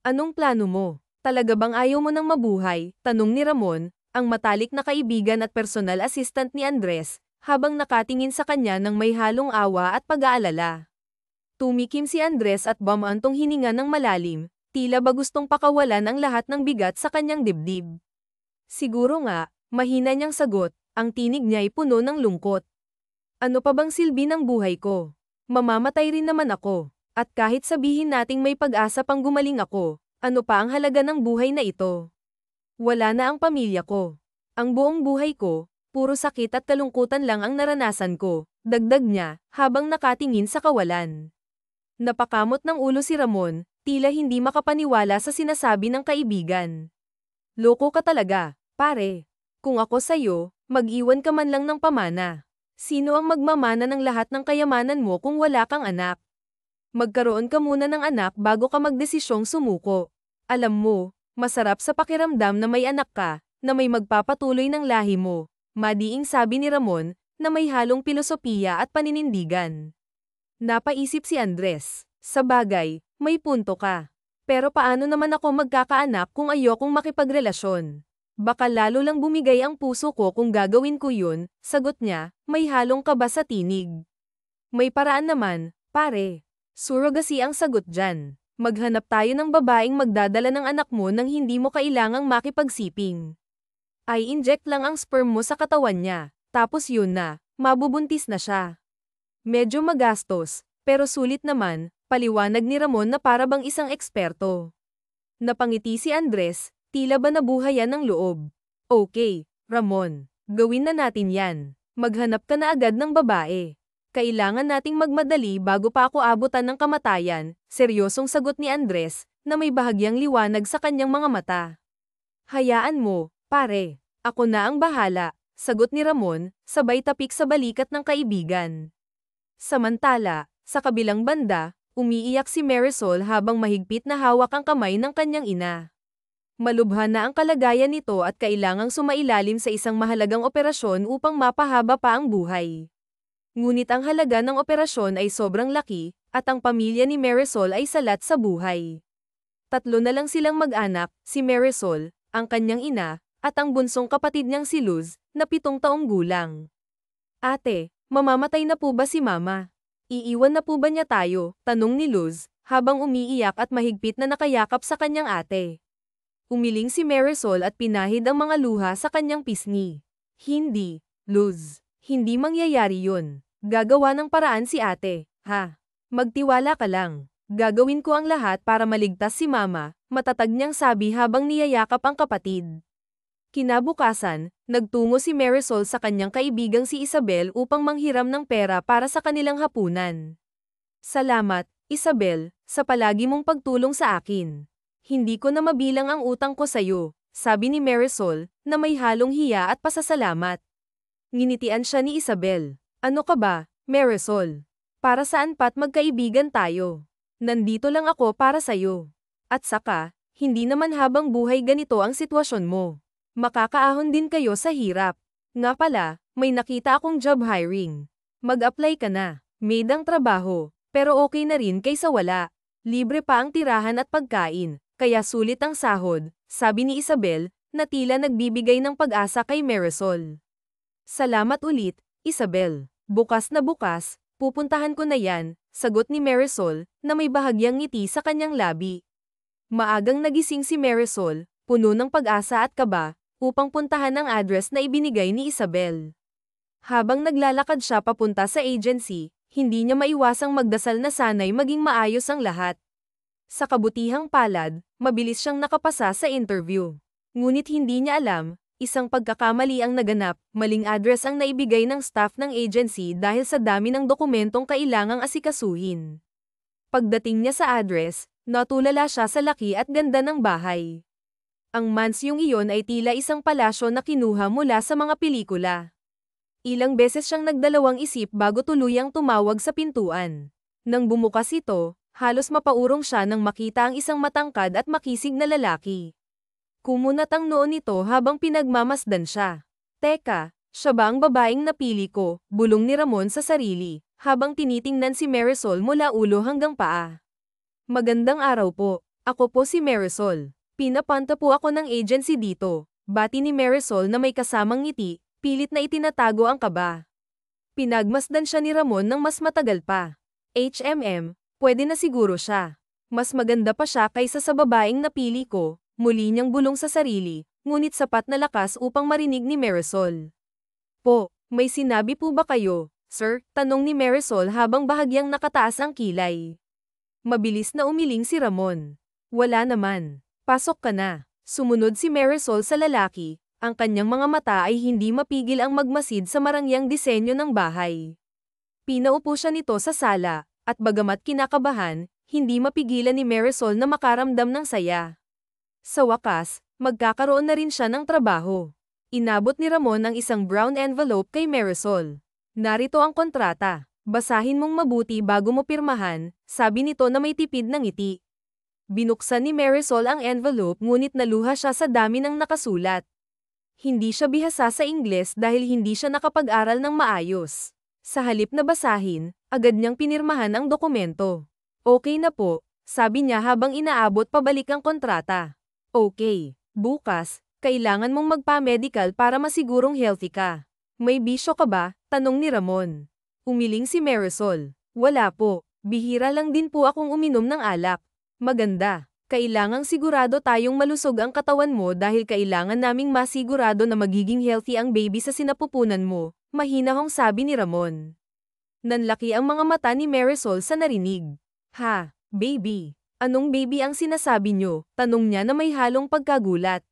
Anong plano mo? Talaga bang ayaw mo nang mabuhay? Tanong ni Ramon, ang matalik na kaibigan at personal assistant ni Andres, habang nakatingin sa kanya ng may halong awa at pag-aalala. Tumikim si Andres at bumantong hininga ng malalim, tila ba gustong pakawalan ang lahat ng bigat sa kanyang dibdib. Siguro nga, mahina niyang sagot, ang tinig niya'y puno ng lungkot. Ano pa bang silbi ng buhay ko? Mamamatay rin naman ako. At kahit sabihin nating may pag-asa pang gumaling ako, ano pa ang halaga ng buhay na ito? Wala na ang pamilya ko. Ang buong buhay ko, puro sakit at kalungkutan lang ang naranasan ko, dagdag niya, habang nakatingin sa kawalan. Napakamot ng ulo si Ramon, tila hindi makapaniwala sa sinasabi ng kaibigan. Loko ka talaga, pare. Kung ako sa'yo, mag-iwan ka man lang ng pamana. Sino ang magmamana ng lahat ng kayamanan mo kung wala kang anak? Magkaroon ka muna ng anak bago ka magdesisyong sumuko. Alam mo, masarap sa pakiramdam na may anak ka, na may magpapatuloy ng lahi mo, madiing sabi ni Ramon, na may halong pilosopiya at paninindigan. Napaisip si Andres, sa bagay, may punto ka. Pero paano naman ako magkakaanak kung ayokong makipagrelasyon? Baka lalo lang bumigay ang puso ko kung gagawin ko yun, sagot niya, may halong kaba sa tinig. May paraan naman, pare. Surrogacy ang sagot dyan. Maghanap tayo ng babaeng magdadala ng anak mo nang hindi mo kailangang makipagsiping. Ay inject lang ang sperm mo sa katawan niya, tapos yun na, mabubuntis na siya. Medyo magastos, pero sulit naman, paliwanag ni Ramon na para bang isang eksperto. Napangiti si Andres, tila ba nabuhayan ng loob. Okay, Ramon, gawin na natin yan. Maghanap ka na agad ng babae. Kailangan nating magmadali bago pa ako abutan ng kamatayan, seryosong sagot ni Andres, na may bahagyang liwanag sa kanyang mga mata. Hayaan mo, pare. Ako na ang bahala, sagot ni Ramon, sabay tapik sa balikat ng kaibigan. Samantala, sa kabilang banda, umiiyak si Marisol habang mahigpit na hawak ang kamay ng kanyang ina. Malubha na ang kalagayan nito at kailangang sumailalim sa isang mahalagang operasyon upang mapahaba pa ang buhay. Ngunit ang halaga ng operasyon ay sobrang laki, at ang pamilya ni Marisol ay salat sa buhay. Tatlo na lang silang mag-anak, si Marisol, ang kanyang ina, at ang bunsong kapatid niyang si Luz, na 7 taong gulang. Ate, mamamatay na po ba si Mama? Iiwan na po ba niya tayo? Tanong ni Luz, habang umiiyak at mahigpit na nakayakap sa kanyang ate. Umiling si Marisol at pinahid ang mga luha sa kanyang pisngi. Hindi, Luz, hindi mangyayari yun. Gagawa ng paraan si ate, ha? Magtiwala ka lang. Gagawin ko ang lahat para maligtas si Mama, matatag niyang sabi habang niyayakap ang kapatid. Kinabukasan, nagtungo si Marisol sa kanyang kaibigang si Isabel upang manghiram ng pera para sa kanilang hapunan. Salamat, Isabel, sa palagi mong pagtulong sa akin. Hindi ko na mabilang ang utang ko sa'yo, sabi ni Marisol, na may halong hiya at pasasalamat. Nginitian siya ni Isabel. Ano ka ba, Marisol? Para saan pa't magkaibigan tayo? Nandito lang ako para sa'yo. At saka, hindi naman habang buhay ganito ang sitwasyon mo. Makakaahon din kayo sa hirap. Nga pala, may nakita akong job hiring. Mag-apply ka na. Maid ang trabaho, pero okay na rin kaysa wala. Libre pa ang tirahan at pagkain, kaya sulit ang sahod, sabi ni Isabel, na tila nagbibigay ng pag-asa kay Marisol. Salamat ulit, Isabel. Bukas na bukas, pupuntahan ko na yan, sagot ni Marisol, na may bahagyang ngiti sa kanyang labi. Maagang nagising si Marisol, puno ng pag-asa at kaba, upang puntahan ang address na ibinigay ni Isabel. Habang naglalakad siya papunta sa agency, hindi niya maiwasang magdasal na sana'y maging maayos ang lahat. Sa kabutihang palad, mabilis siyang nakapasa sa interview. Ngunit hindi niya alam, isang pagkakamali ang naganap, maling address ang naibigay ng staff ng agency dahil sa dami ng dokumentong kailangang asikasuhin. Pagdating niya sa address, natulala siya sa laki at ganda ng bahay. Ang mansyong iyon ay tila isang palasyo na kinuha mula sa mga pelikula. Ilang beses siyang nagdalawang isip bago tuluyang tumawag sa pintuan. Nang bumukas ito, halos mapaurong siya nang makita ang isang matangkad at makisig na lalaki. Kumunat ang noo nito habang pinagmamasdan siya. Teka, siya ba ang babaeng napili ko? Bulong ni Ramon sa sarili, habang tinitingnan si Marisol mula ulo hanggang paa. Magandang araw po. Ako po si Marisol. Pinapunta po ako ng agency dito. Bati ni Marisol na may kasamang ngiti, pilit na itinatago ang kaba. Pinagmasdan siya ni Ramon ng mas matagal pa. Pwede na siguro siya. Mas maganda pa siya kaysa sa babaeng napili ko, muli niyang bulong sa sarili, ngunit sapat na lakas upang marinig ni Marisol. Po, may sinabi po ba kayo, sir? Tanong ni Marisol habang bahagyang nakataas ang kilay. Mabilis na umiling si Ramon. Wala naman. Pasok ka na. Sumunod si Marisol sa lalaki, ang kanyang mga mata ay hindi mapigil ang magmasid sa marangyang disenyo ng bahay. Pinaupo siya nito sa sala, at bagamat kinakabahan, hindi mapigilan ni Marisol na makaramdam ng saya. Sa wakas, magkakaroon na rin siya ng trabaho. Inabot ni Ramon ang isang brown envelope kay Marisol. Narito ang kontrata. Basahin mong mabuti bago mo pirmahan, sabi nito na may tipid ng ngiti. Binuksan ni Marisol ang envelope ngunit naluha siya sa dami ng nakasulat. Hindi siya bihasa sa Ingles dahil hindi siya nakapag-aral ng maayos. Sa halip na basahin, agad niyang pinirmahan ang dokumento. Okay na po, sabi niya habang inaabot pabalik ang kontrata. Okay, bukas, kailangan mong magpa-medical para masigurong healthy ka. May bisyo ka ba? Tanong ni Ramon. Umiling si Marisol. Wala po, bihira lang din po akong uminom ng alak. Maganda. Kailangang sigurado tayong malusog ang katawan mo dahil kailangan naming masigurado na magiging healthy ang baby sa sinapupunan mo, mahinahong sabi ni Ramon. Nanlaki ang mga mata ni Marisol sa narinig. Ha, baby? Anong baby ang sinasabi niyo? Tanong niya na may halong pagkagulat.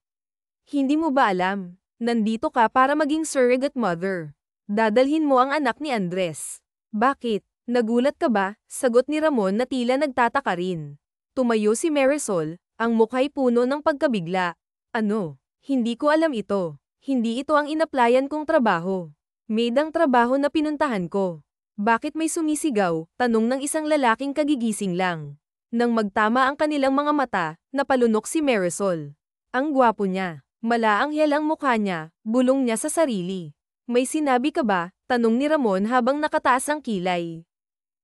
Hindi mo ba alam? Nandito ka para maging surrogate mother. Dadalhin mo ang anak ni Andres. Bakit? Nagulat ka ba? Sagot ni Ramon na tila nagtataka rin. Tumayo si Marisol, ang mukha'y puno ng pagkabigla. Ano? Hindi ko alam ito. Hindi ito ang inaplayan kong trabaho. Maid ang trabaho na pinuntahan ko. Bakit may sumisigaw? Tanong ng isang lalaking kagigising lang. Nang magtama ang kanilang mga mata, napalunok si Marisol. Ang gwapo niya. Malaanghel ang mukha niya, bulong niya sa sarili. May sinabi ka ba? Tanong ni Ramon habang nakataas ang kilay.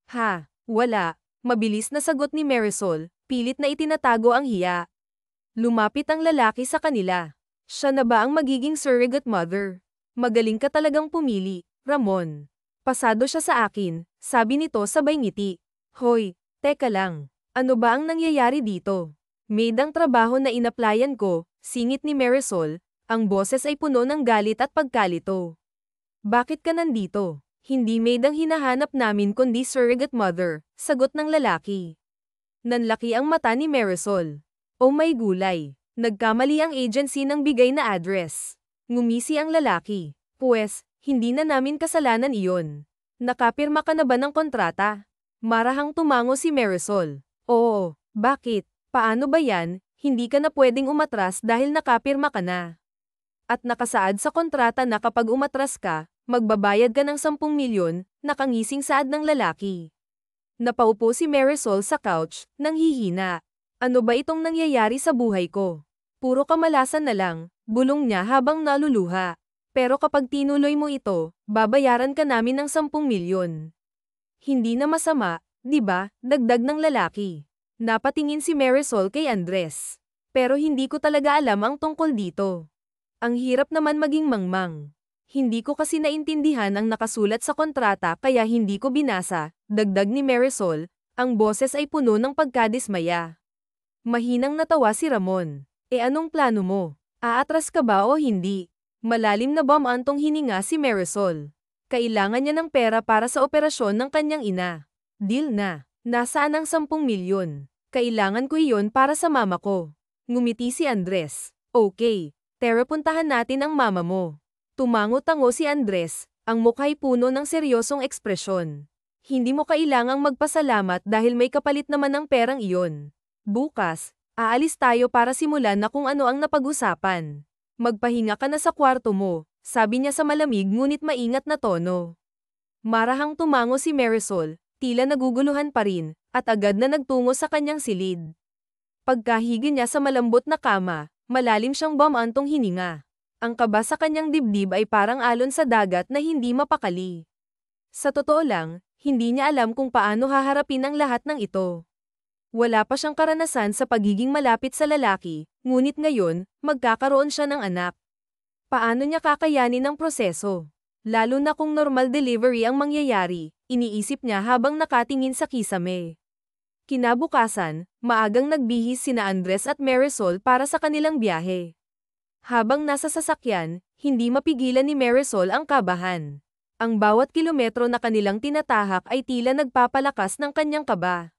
Ha, wala. Mabilis na sagot ni Marisol, pilit na itinatago ang hiya. Lumapit ang lalaki sa kanila. Siya na ba ang magiging surrogate mother? Magaling ka talagang pumili, Ramon. Pasado siya sa akin, sabi nito sabay ngiti. Hoy, teka lang. Ano ba ang nangyayari dito? Maid ang trabaho na inaplayan ko, singit ni Marisol, ang boses ay puno ng galit at pagkalito. Bakit ka nandito? Hindi maid ang hinahanap namin kundi surrogate mother, sagot ng lalaki. Nanlaki ang mata ni Marisol. Oh my gulay, nagkamali ang agency ng bigay na address. Ngumisi ang lalaki. Pues, hindi na namin kasalanan iyon. Nakapirma ka na ba ng kontrata? Marahang tumango si Marisol. Oo, bakit? Paano ba yan? Hindi ka na pwedeng umatras dahil nakapirma ka na. At nakasaad sa kontrata na kapag umatras ka, magbabayad ka ng 10 milyon, nakangising saad ng lalaki. Napaupo si Marisol sa couch, nang hihina. Ano ba itong nangyayari sa buhay ko? Puro kamalasan na lang, bulong niya habang naluluha. Pero kapag tinuloy mo ito, babayaran ka namin ng 10 milyon. Hindi na masama, di ba? Dagdag ng lalaki. Napatingin si Marisol kay Andres. Pero hindi ko talaga alam ang tungkol dito. Ang hirap naman maging mangmang. Hindi ko kasi naintindihan ang nakasulat sa kontrata kaya hindi ko binasa, dagdag ni Marisol, ang boses ay puno ng pagkadismaya. Mahinang natawa si Ramon. Anong plano mo? Aatras ka ba o hindi? Malalim na bumantong hininga si Marisol. Kailangan niya ng pera para sa operasyon ng kanyang ina. Deal na. Nasaan ang 10 milyon? Kailangan ko iyon para sa mama ko. Ngumiti si Andres. Okay. Tara puntahan natin ang mama mo. Tumango-tango si Andres, ang mukha'y puno ng seryosong ekspresyon. Hindi mo kailangang magpasalamat dahil may kapalit naman ang perang iyon. Bukas, aalis tayo para simulan na kung ano ang napag-usapan. Magpahinga ka na sa kwarto mo, sabi niya sa malamig ngunit maingat na tono. Marahang tumango si Marisol, tila naguguluhan pa rin, at agad na nagtungo sa kanyang silid. Pagkahigi niya sa malambot na kama, malalim siyang bumantong hininga. Ang kaba sa kanyang dibdib ay parang alon sa dagat na hindi mapakali. Sa totoo lang, hindi niya alam kung paano haharapin ang lahat ng ito. Wala pa siyang karanasan sa pagiging malapit sa lalaki, ngunit ngayon, magkakaroon siya ng anak. Paano niya kakayanin ang proseso? Lalo na kung normal delivery ang mangyayari, iniisip niya habang nakatingin sa kisame. Kinabukasan, maagang nagbihis sina Andres at Marisol para sa kanilang biyahe. Habang nasa sasakyan, hindi mapigilan ni Marisol ang kabahan. Ang bawat kilometro na kanilang tinatahak ay tila nagpapalakas ng kanyang kaba.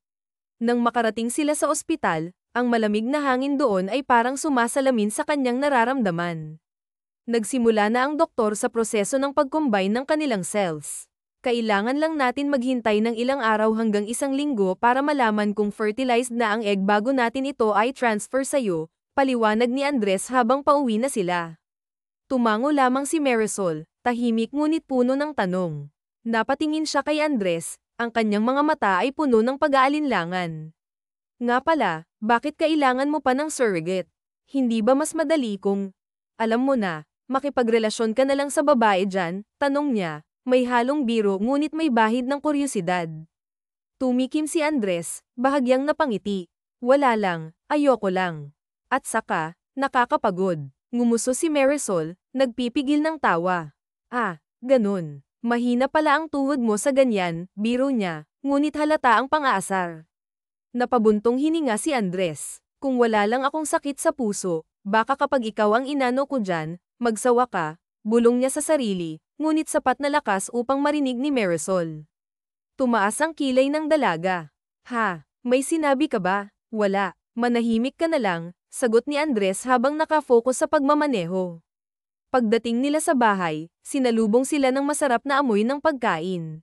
Nang makarating sila sa ospital, ang malamig na hangin doon ay parang sumasalamin sa kanyang nararamdaman. Nagsimula na ang doktor sa proseso ng pag-combine ng kanilang cells. Kailangan lang natin maghintay ng ilang araw hanggang 1 linggo para malaman kung fertilized na ang egg bago natin ito ay transfer sa'yo, paliwanag ni Andres habang pauwi na sila. Tumango lamang si Marisol, tahimik ngunit puno ng tanong. Napatingin siya kay Andres, ang kanyang mga mata ay puno ng pag-aalinlangan. Nga pala, bakit kailangan mo pa ng surrogate? Hindi ba mas madali kung, alam mo na, makipagrelasyon ka na lang sa babae dyan? Tanong niya, may halong biro ngunit may bahid ng kuryosidad. Tumikim si Andres, bahagyang napangiti. Wala lang, ayoko lang. At saka, nakakapagod. Ngumuso si Marisol, nagpipigil ng tawa. Ah, ganun. Mahina pala ang tuhod mo sa ganyan, biro niya, ngunit halata ang pang-aasar. Napabuntong hininga si Andres. Kung wala lang akong sakit sa puso, baka kapag ikaw ang inano ko dyan, magsawa ka, bulong niya sa sarili, ngunit sapat na lakas upang marinig ni Marisol. Tumaas ang kilay ng dalaga. Ha, may sinabi ka ba? Wala, manahimik ka na lang, sagot ni Andres habang nakafocus sa pagmamaneho. Pagdating nila sa bahay, sinalubong sila ng masarap na amoy ng pagkain.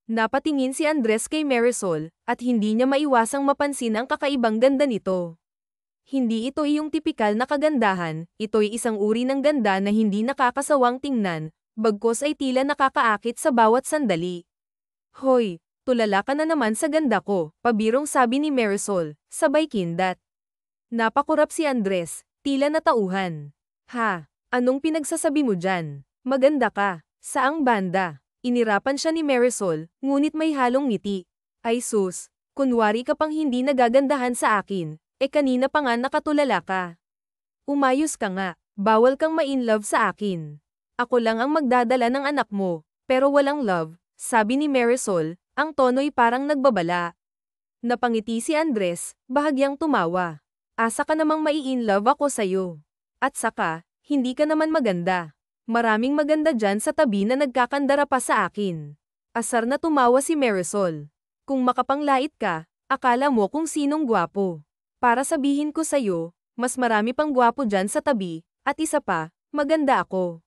Napatingin si Andres kay Marisol, at hindi niya maiwasang mapansin ang kakaibang ganda nito. Hindi ito iyong tipikal na kagandahan, ito'y isang uri ng ganda na hindi nakakasawang tingnan, bagkus ay tila nakakaakit sa bawat sandali. Hoy, tulala ka na naman sa ganda ko, pabirong sabi ni Marisol, sabay kindat. Napakurap si Andres, tila natauhan. Ha? Anong pinagsasabi mo dyan? Maganda ka. Saang banda? Inirapan siya ni Marisol, ngunit may halong ngiti. Ay sus, kunwari ka pang hindi nagagandahan sa akin, kanina pa nga nakatulala ka. Umayos ka nga, bawal kang ma-in-love sa akin. Ako lang ang magdadala ng anak mo, pero walang love, sabi ni Marisol, ang tono'y parang nagbabala. Napangiti si Andres, bahagyang tumawa. Asa ka namang mai-in-love ako sa'yo. At saka, hindi ka naman maganda. Maraming maganda dyan sa tabi na nagkakandara pa sa akin. Asar na tumawa si Marisol. Kung makapanglait ka, akala mo kung sinong gwapo. Para sabihin ko sa'yo, mas marami pang gwapo dyan sa tabi, at isa pa, maganda ako.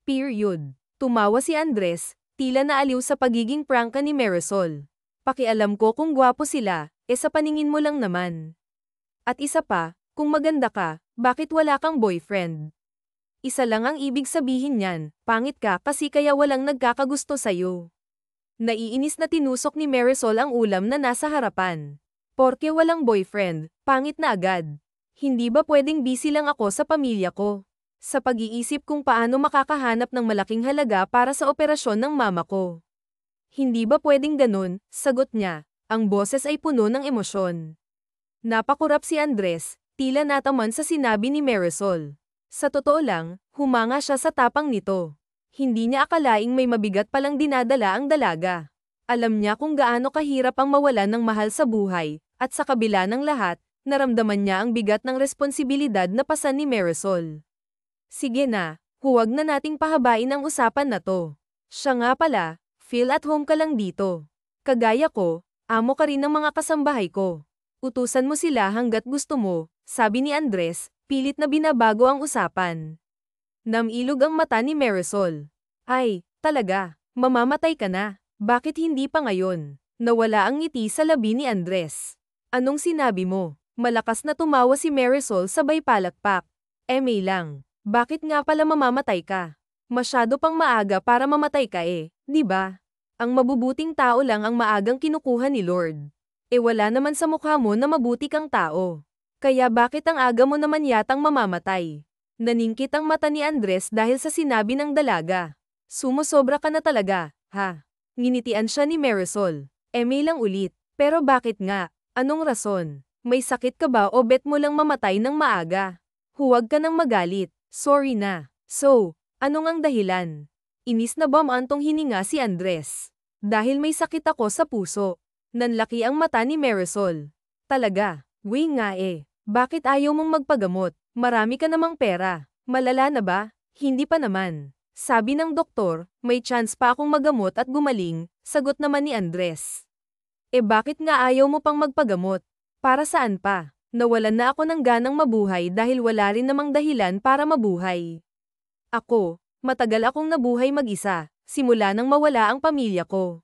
Period. Tumawa si Andres, tila naaliw sa pagiging prangka ni Marisol. Pakialam ko kung gwapo sila, sa paningin mo lang naman. At isa pa, kung maganda ka, bakit wala kang boyfriend? Isa lang ang ibig sabihin niyan, pangit ka kasi kaya walang nagkakagusto sa'yo. Naiinis na tinusok ni Marisol ang ulam na nasa harapan. Porke walang boyfriend, pangit na agad. Hindi ba pwedeng busy lang ako sa pamilya ko? Sa pag-iisip kung paano makakahanap ng malaking halaga para sa operasyon ng mama ko. Hindi ba pwedeng ganun, sagot niya, ang boses ay puno ng emosyon. Napakurap si Andres, tila nataman sa sinabi ni Marisol. Sa totoo lang, humanga siya sa tapang nito. Hindi niya akalaing may mabigat palang dinadala ang dalaga. Alam niya kung gaano kahirap ang mawalan ng mahal sa buhay, at sa kabila ng lahat, naramdaman niya ang bigat ng responsibilidad na pasan ni Marisol. Sige na, huwag na nating pahabain ang usapan na to. Siya nga pala, feel at home ka lang dito. Kagaya ko, amo ka rin ng mga kasambahay ko. Utusan mo sila hanggat gusto mo, sabi ni Andres, pilit na binabago ang usapan. Namilog ang mata ni Marisol. Ay, talaga, mamamatay ka na. Bakit hindi pa ngayon? Nawala ang ngiti sa labi ni Andres. Anong sinabi mo? Malakas na tumawa si Marisol sabay palakpak. May lang. Bakit nga pala mamamatay ka? Masyado pang maaga para mamatay ka di ba? Ang mabubuting tao lang ang maagang kinukuha ni Lord. Wala naman sa mukha mo na mabuti kang tao. Kaya bakit ang aga mo naman yatang mamamatay? Naningkit ang mata ni Andres dahil sa sinabi ng dalaga. Sumosobra ka na talaga, ha? Nginitian siya ni Marisol. May lang ulit, pero bakit nga? Anong rason? May sakit ka ba o bet mo lang mamatay ng maaga? Huwag ka nang magalit. Sorry na. So, ano ngang dahilan? Inis na bumantong hininga si Andres. Dahil may sakit ako sa puso. Nanlaki ang mata ni Marisol. Talaga? Wing nga eh. Bakit ayaw mong magpagamot? Marami ka namang pera. Malala na ba? Hindi pa naman. Sabi ng doktor, may chance pa akong magamot at gumaling, sagot naman ni Andres. Eh bakit nga ayaw mo pang magpagamot? Para saan pa? Nawalan na ako ng ganang mabuhay dahil wala rin namang dahilan para mabuhay. Ako, matagal akong nabuhay mag-isa, simula nang mawala ang pamilya ko.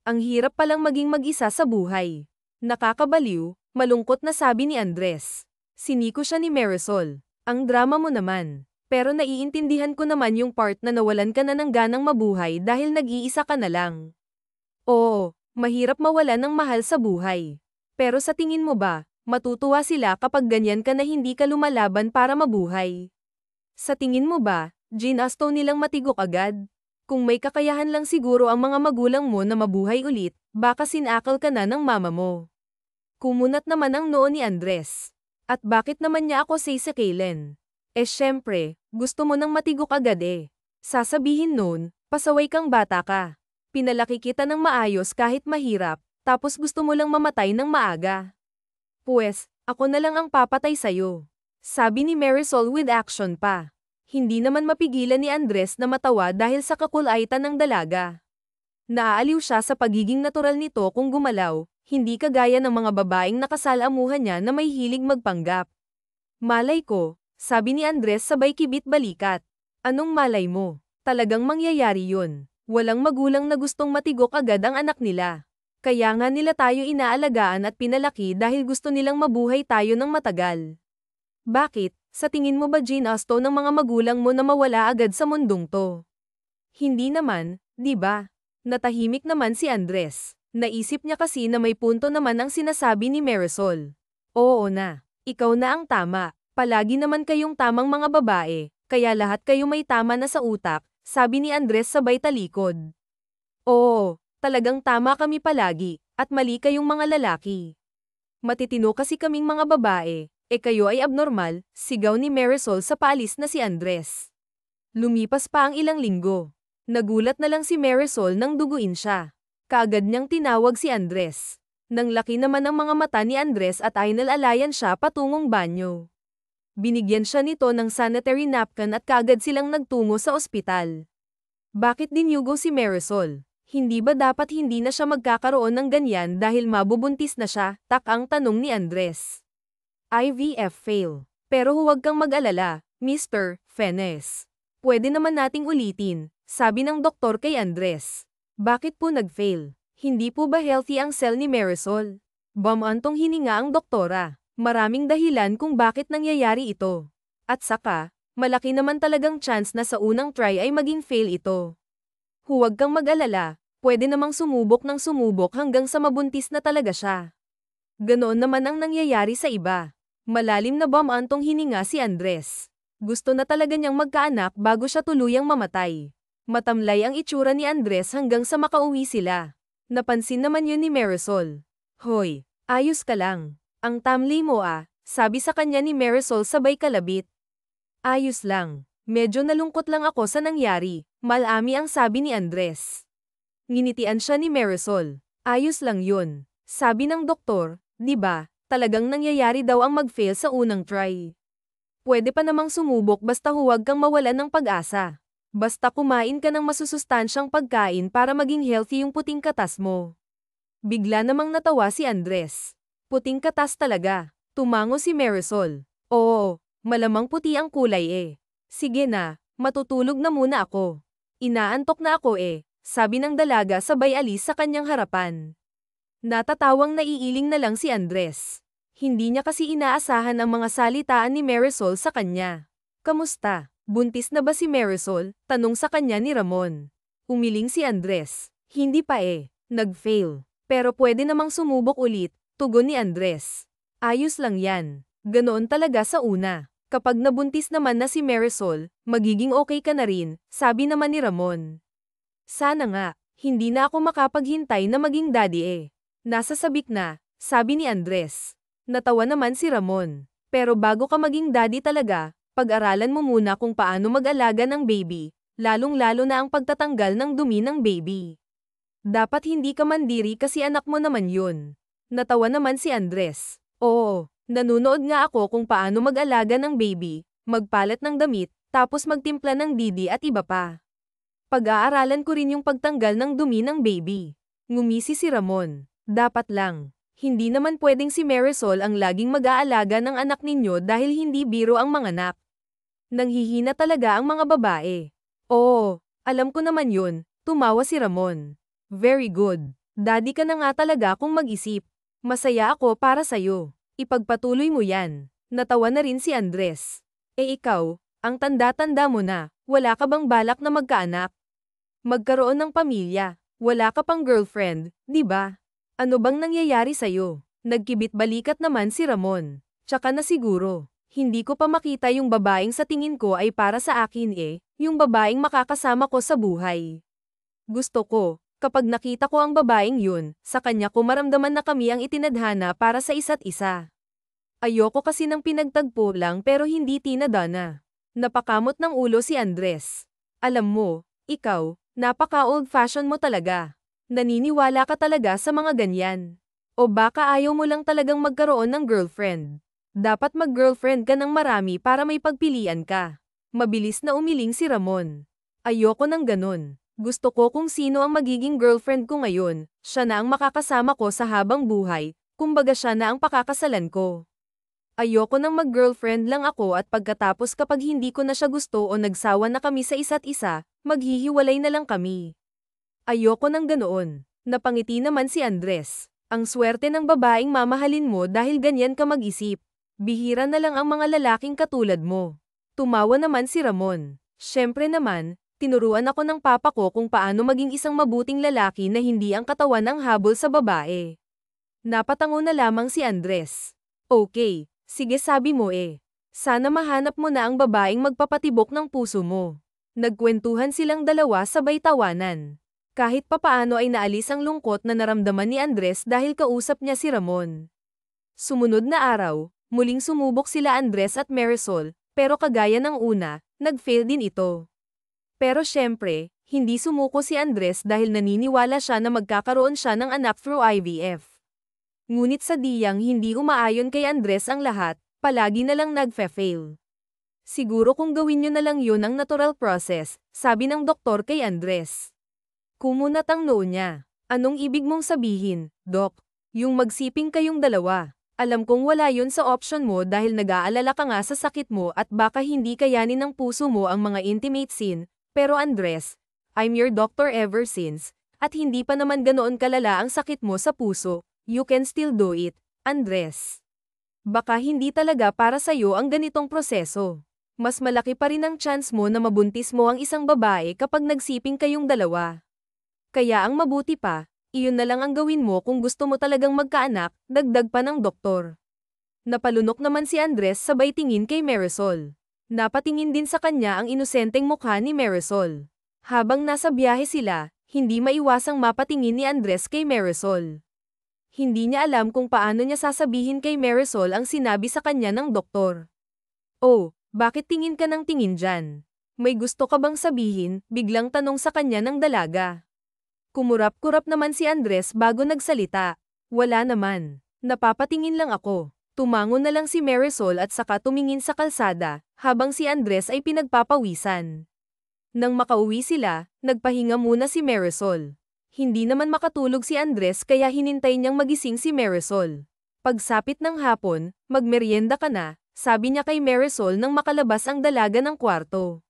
Ang hirap palang maging mag-isa sa buhay. Nakakabaliw, malungkot na sabi ni Andres. Siniko siya ni Marisol. Ang drama mo naman. Pero naiintindihan ko naman yung part na nawalan ka na ng ganang mabuhay dahil nag-iisa ka na lang. Oo, mahirap mawalan ng mahal sa buhay. Pero sa tingin mo ba, matutuwa sila kapag ganyan ka na hindi ka lumalaban para mabuhay? Sa tingin mo ba, ginasto nilang matigok agad? Kung may kakayahan lang siguro ang mga magulang mo na mabuhay ulit, baka sinakal ka na ng mama mo. Kumunat naman ang noo ni Andres. At bakit naman niya ako sisakilin? Eh syempre, gusto mo nang matigok agad eh. Sasabihin nun, pasaway kang bata ka. Pinalaki kita ng maayos kahit mahirap, tapos gusto mo lang mamatay ng maaga. Pues, ako na lang ang papatay sa'yo. Sabi ni Marisol with action pa. Hindi naman mapigilan ni Andres na matawa dahil sa kakulaitan ng dalaga. Naaaliw siya sa pagiging natural nito kung gumalaw, hindi kagaya ng mga babaeng nakasalamuhan niya na may hilig magpanggap. Malay ko, sabi ni Andres sabay kibit balikat. Anong malay mo? Talagang mangyayari yun. Walang magulang na gustong matigok agad ang anak nila. Kaya nga nila tayo inaalagaan at pinalaki dahil gusto nilang mabuhay tayo ng matagal. Bakit? Sa tingin mo ba ginasto ng mga magulang mo na mawala agad sa mundong to? Hindi naman, di ba? Natahimik naman si Andres. Naisip niya kasi na may punto naman ang sinasabi ni Marisol. Oo na. Ikaw na ang tama. Palagi naman kayong tamang mga babae, kaya lahat kayo may tama na sa utak, sabi ni Andres sabay talikod. Oo, talagang tama kami palagi, at mali kayong mga lalaki. Matitino kasi kaming mga babae, kayo ay abnormal, sigaw ni Marisol sa paalis na si Andres. Lumipas pa ang ilang linggo. Nagulat na lang si Marisol nang duguin siya. Kaagad niyang tinawag si Andres. Nang laki naman ang mga mata ni Andres at ay nalalayan siya patungong banyo. Binigyan siya nito ng sanitary napkin at kaagad silang nagtungo sa ospital. Bakit dinyugo si Marisol? Hindi ba dapat hindi na siya magkakaroon ng ganyan dahil mabubuntis na siya? Takang tanong ni Andres. IVF fail. Pero huwag kang mag-alala, Mr. Fenes. Pwede naman nating ulitin, sabi ng doktor kay Andres. Bakit po nag-fail? Hindi po ba healthy ang cell ni Marisol? Bumantong hininga ang doktora. Maraming dahilan kung bakit nangyayari ito. At saka, malaki naman talagang chance na sa unang try ay maging fail ito. Huwag kang mag-alala, pwede namang sumubok ng sumubok hanggang sa mabuntis na talaga siya. Ganoon naman ang nangyayari sa iba. Malalim na bumantong hininga si Andres. Gusto na talaga niyang magkaanak bago siya tuluyang mamatay. Matamlay ang itsura ni Andres hanggang sa makauwi sila. Napansin naman yun ni Marisol. Hoy, ayos ka lang. Ang tamlay mo sabi sa kanya ni Marisol sabay kalabit. Ayos lang. Medyo nalungkot lang ako sa nangyari, malami ang sabi ni Andres. Nginitian siya ni Marisol. Ayos lang yun. Sabi ng doktor, di ba, talagang nangyayari daw ang mag-fail sa unang try. Pwede pa namang sumubok basta huwag kang mawalan ng pag-asa. Basta kumain ka ng masusustansyang pagkain para maging healthy yung puting katas mo. Bigla namang natawa si Andres. Puting katas talaga. Tumango si Marisol. Oo, malamang puti ang kulay Sige na, matutulog na muna ako. Inaantok na ako sabi ng dalaga sabay alis sa kanyang harapan. Natatawang naiiling na lang si Andres. Hindi niya kasi inaasahan ang mga salitaan ni Marisol sa kanya. Kamusta? Buntis na ba si Marisol? Tanong sa kanya ni Ramon. Umiling si Andres. Hindi pa nag-fail. Pero pwede namang sumubok ulit, tugon ni Andres. Ayos lang yan. Ganoon talaga sa una. Kapag nabuntis naman na si Marisol, magiging okay ka na rin, sabi naman ni Ramon. Sana nga, hindi na ako makapaghintay na maging daddy Nasa sabik na, sabi ni Andres. Natawa naman si Ramon. Pero bago ka maging daddy talaga, pag-aralan mo muna kung paano mag-alaga ng baby, lalong-lalo na ang pagtatanggal ng dumi ng baby. Dapat hindi ka mandiri kasi anak mo naman yun. Natawa naman si Andres. Oo, nanunood nga ako kung paano mag-alaga ng baby, magpalit ng damit, tapos magtimpla ng didi at iba pa. Pag-aaralan ko rin yung pagtanggal ng dumi ng baby. Ngumisi si Ramon. Dapat lang. Hindi naman pwedeng si Marisol ang laging mag-aalaga ng anak ninyo dahil hindi biro ang manganak. Nanghihina talaga ang mga babae. Oo, alam ko naman yun, tumawa si Ramon. Very good. Daddy ka na nga talaga kung mag-isip. Masaya ako para sa'yo. Ipagpatuloy mo yan. Natawa na rin si Andres. Ikaw, ang tanda-tanda mo na, wala ka bang balak na magkaanak? Magkaroon ng pamilya, wala ka pang girlfriend, di ba? Ano bang nangyayari sa'yo? Nagkibit-balikat naman si Ramon. Tsaka na siguro, hindi ko pa makita yung babaeng sa tingin ko ay para sa akin yung babaeng makakasama ko sa buhay. Gusto ko, kapag nakita ko ang babaeng yun, sa kanya ko maramdaman na kami ang itinadhana para sa isa't isa. Ayoko kasi ng pinagtagpo lang pero hindi tinadana. Napakamot ng ulo si Andres. Alam mo, ikaw, napaka-old-fashioned mo talaga. Naniniwala ka talaga sa mga ganyan. O baka ayaw mo lang talagang magkaroon ng girlfriend. Dapat mag-girlfriend ka ng marami para may pagpilian ka. Mabilis na umiling si Ramon. Ayoko ng ganun. Gusto ko kung sino ang magiging girlfriend ko ngayon, siya na ang makakasama ko sa habang buhay, kumbaga siya na ang pakakasalan ko. Ayoko nang mag-girlfriend lang ako at pagkatapos kapag hindi ko na siya gusto o nagsawa na kami sa isa't isa, maghihiwalay na lang kami. Ayoko ng ganoon. Napangiti naman si Andres. Ang swerte ng babaeng mamahalin mo dahil ganyan ka mag-isip. Bihira na lang ang mga lalaking katulad mo. Tumawa naman si Ramon. Siyempre naman, tinuruan ako ng papa ko kung paano maging isang mabuting lalaki na hindi ang katawan ang habol sa babae. Napatango na lamang si Andres. Okay, sige sabi mo Sana mahanap mo na ang babaeng magpapatibok ng puso mo. Nagkwentuhan silang dalawa sabay tawanan. Kahit papaano ay naalis ang lungkot na naramdaman ni Andres dahil kausap niya si Ramon. Sumunod na araw, muling sumubok sila Andres at Marisol, pero kagaya ng una, nag-fail din ito. Pero syempre, hindi sumuko si Andres dahil naniniwala siya na magkakaroon siya ng anak through IVF. Ngunit sa diyang hindi umaayon kay Andres ang lahat, palagi na lang nagfe-fail. Siguro kung gawin niyo na lang yun ang natural process, sabi ng doktor kay Andres. Kumunat ang noo niya. Anong ibig mong sabihin, Dok? Yung magsiping kayong dalawa. Alam kong wala yun sa option mo dahil nag-aalala ka nga sa sakit mo at baka hindi kayanin ng puso mo ang mga intimate scene, pero Andres, I'm your doctor ever since, at hindi pa naman ganoon kalala ang sakit mo sa puso, you can still do it, Andres. Baka hindi talaga para sa'yo ang ganitong proseso. Mas malaki pa rin ang chance mo na mabuntis mo ang isang babae kapag nagsiping kayong dalawa. Kaya ang mabuti pa, iyon na lang ang gawin mo kung gusto mo talagang magkaanak, dagdag pa ng doktor. Napalunok naman si Andres sabay tingin kay Marisol. Napatingin din sa kanya ang inosenteng mukha ni Marisol. Habang nasa biyahe sila, hindi maiwasang mapatingin ni Andres kay Marisol. Hindi niya alam kung paano niya sasabihin kay Marisol ang sinabi sa kanya ng doktor. Oh, bakit tingin ka ng tingin dyan? May gusto ka bang sabihin? Biglang tanong sa kanya ng dalaga. Kumurap-kurap naman si Andres bago nagsalita. Wala naman. Napapatingin lang ako. Tumango na lang si Marisol at saka tumingin sa kalsada, habang si Andres ay pinagpapawisan. Nang makauwi sila, nagpahinga muna si Marisol. Hindi naman makatulog si Andres kaya hinintay niyang magising si Marisol. Pagsapit ng hapon, magmeryenda ka na, sabi niya kay Marisol nang makalabas ang dalaga ng kwarto.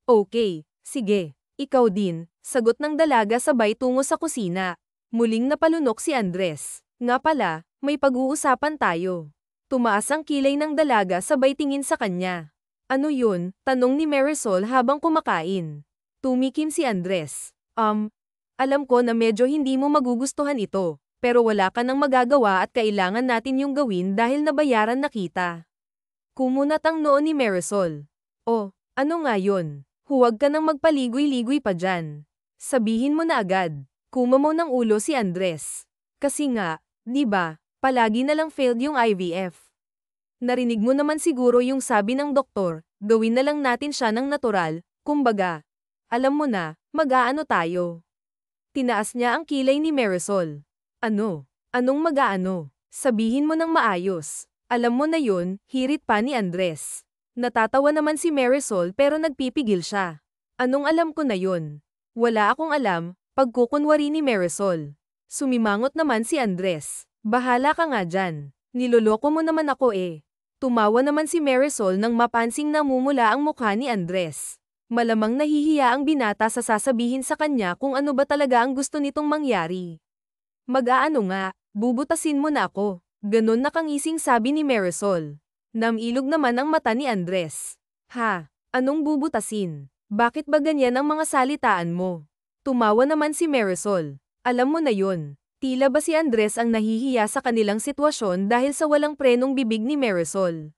Okay, sige. Ikaw din, sagot ng dalaga sabay tungo sa kusina. Muling napalunok si Andres. Nga pala, may pag-uusapan tayo. Tumaas ang kilay ng dalaga sabay tingin sa kanya. Ano yun? Tanong ni Marisol habang kumakain. Tumikim si Andres. Alam ko na medyo hindi mo magugustuhan ito, pero wala ka nang magagawa at kailangan natin yung gawin dahil nabayaran na kita. Kumunat ang noo ni Marisol. Oh, ano nga yun? Huwag ka nang magpaligoy-ligoy pa dyan. Sabihin mo na agad. Kumamo ng ulo si Andres. Kasi nga, di ba, Palagi na lang failed yung IVF. Narinig mo naman siguro yung sabi ng doktor, gawin na lang natin siya ng natural, kumbaga. Alam mo na, mag-aano tayo. Tinaas niya ang kilay ni Marisol. Ano? Anong mag-aano? Sabihin mo ng maayos. Alam mo na yun, hirit pa ni Andres. Natatawa naman si Marisol pero nagpipigil siya. Anong alam ko na yun? Wala akong alam, pagkukunwari ni Marisol. Sumimangot naman si Andres. Bahala ka nga dyan. Niloloko mo naman ako eh. Tumawa naman si Marisol nang mapansing namumula ang mukha ni Andres. Malamang nahihiya ang binata sa sasabihin sa kanya kung ano ba talaga ang gusto nitong mangyari. Mag-aano nga, bubutasin mo na ako. Ganon nakangising sabi ni Marisol. Namilog naman ang mata ni Andres. Ha? Anong bubutasin? Bakit ba ganyan ang mga salitaan mo? Tumawa naman si Marisol. Alam mo na yun. Tila ba si Andres ang nahihiya sa kanilang sitwasyon dahil sa walang prenong bibig ni Marisol.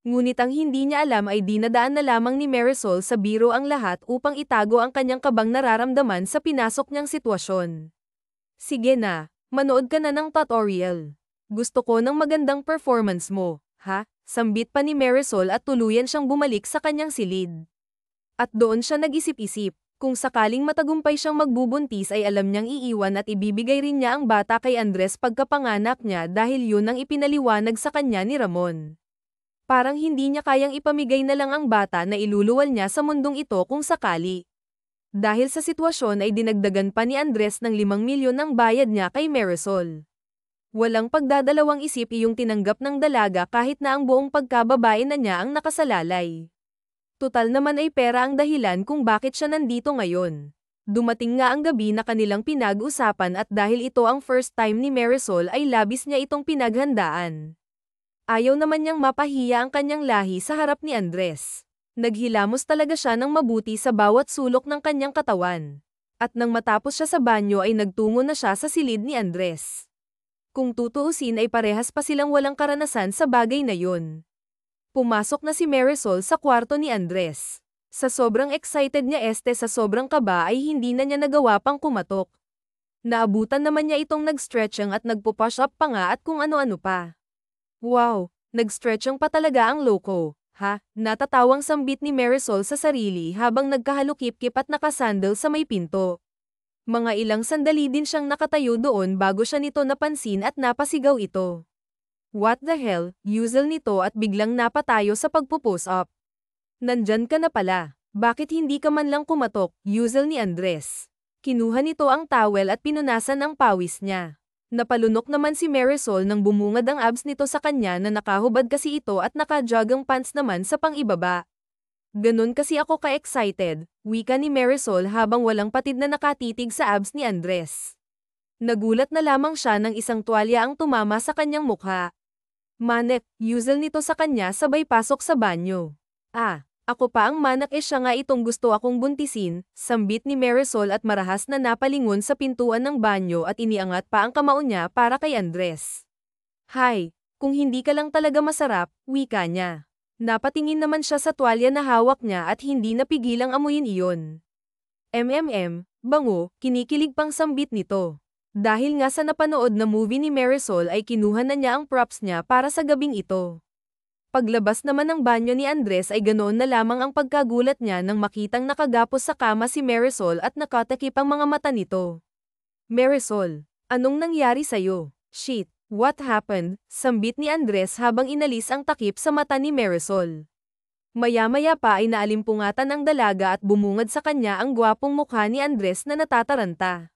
Ngunit ang hindi niya alam ay dinadaan na lamang ni Marisol sa biro ang lahat upang itago ang kanyang kabang nararamdaman sa pinasok niyang sitwasyon. Sige na, manood ka na ng tutorial. Gusto ko ng magandang performance mo, ha? Sambit pa ni Marisol at tuluyan siyang bumalik sa kanyang silid. At doon siya nag-isip-isip. Kung sakaling matagumpay siyang magbubuntis ay alam niyang iiwan at ibibigay rin niya ang bata kay Andres pagkapanganak niya dahil yun ang ipinaliwanag sa kanya ni Ramon. Parang hindi niya kayang ipamigay na lang ang bata na iluluwal niya sa mundong ito kung sakali. Dahil sa sitwasyon ay dinagdagan pa ni Andres ng 5 milyon ang bayad niya kay Marisol. Walang pagdadalawang isip iyong tinanggap ng dalaga kahit na ang buong pagkababae na niya ang nakasalalay. Tutal naman ay pera ang dahilan kung bakit siya nandito ngayon. Dumating nga ang gabi na kanilang pinag-usapan at dahil ito ang first time ni Marisol ay labis niya itong pinaghandaan. Ayaw naman niyang mapahiya ang kanyang lahi sa harap ni Andres. Naghilamos talaga siya ng mabuti sa bawat sulok ng kanyang katawan. At nang matapos siya sa banyo ay nagtungo na siya sa silid ni Andres. Kung tutuusin ay parehas pa silang walang karanasan sa bagay na yun. Pumasok na si Marisol sa kwarto ni Andres. Sa sobrang excited niya sa sobrang kaba ay hindi na niya nagawa pang kumatok. Naabutan naman niya itong nag-stretching at nagpo-push up pa nga at kung ano-ano pa. Wow, nag-stretching pa talaga ang loko, ha? Natatawang sambit ni Marisol sa sarili habang nagkahalukip-kip at nakasandal sa may pinto. Mga ilang sandali din siyang nakatayo doon bago siya nito napansin at napasigaw ito. What the hell, usual nito at biglang napatayo sa pagpo-post up. Nandyan ka na pala. Bakit hindi ka man lang kumatok, usual ni Andres. Kinuha nito ang towel at pinunasan ang pawis niya. Napalunok naman si Marisol nang bumungad ang abs nito sa kanya na nakahubad kasi ito at naka-jogging pants naman sa pang-ibaba. Ganon kasi ako ka-excited, wika ni Marisol habang walang patid na nakatitig sa abs ni Andres. Nagulat na lamang siya nang isang tuwalya ang tumama sa kanyang mukha. Manek, usual nito sa kanya sabay pasok sa banyo. Ah, ako pa ang manak siya nga itong gusto akong buntisin, sambit ni Marisol at marahas na napalingon sa pintuan ng banyo at iniangat pa ang kamao niya para kay Andres. Hay, kung hindi ka lang talaga masarap, wika niya. Napatingin naman siya sa tuwalya na hawak niya at hindi napigilang amuyin iyon. Bango, kinikilig pang sambit nito. Dahil nga sa napanood na movie ni Marisol ay kinuha na niya ang props niya para sa gabing ito. Paglabas naman ng banyo ni Andres ay ganoon na lamang ang pagkagulat niya nang makitang nakagapos sa kama si Marisol at nakatakip ang mga mata nito. Marisol, anong nangyari sa'yo? Shit, what happened? Sambit ni Andres habang inalis ang takip sa mata ni Marisol. Maya-maya pa ay naalimpungatan ng dalaga at bumungad sa kanya ang gwapong mukha ni Andres na natataranta.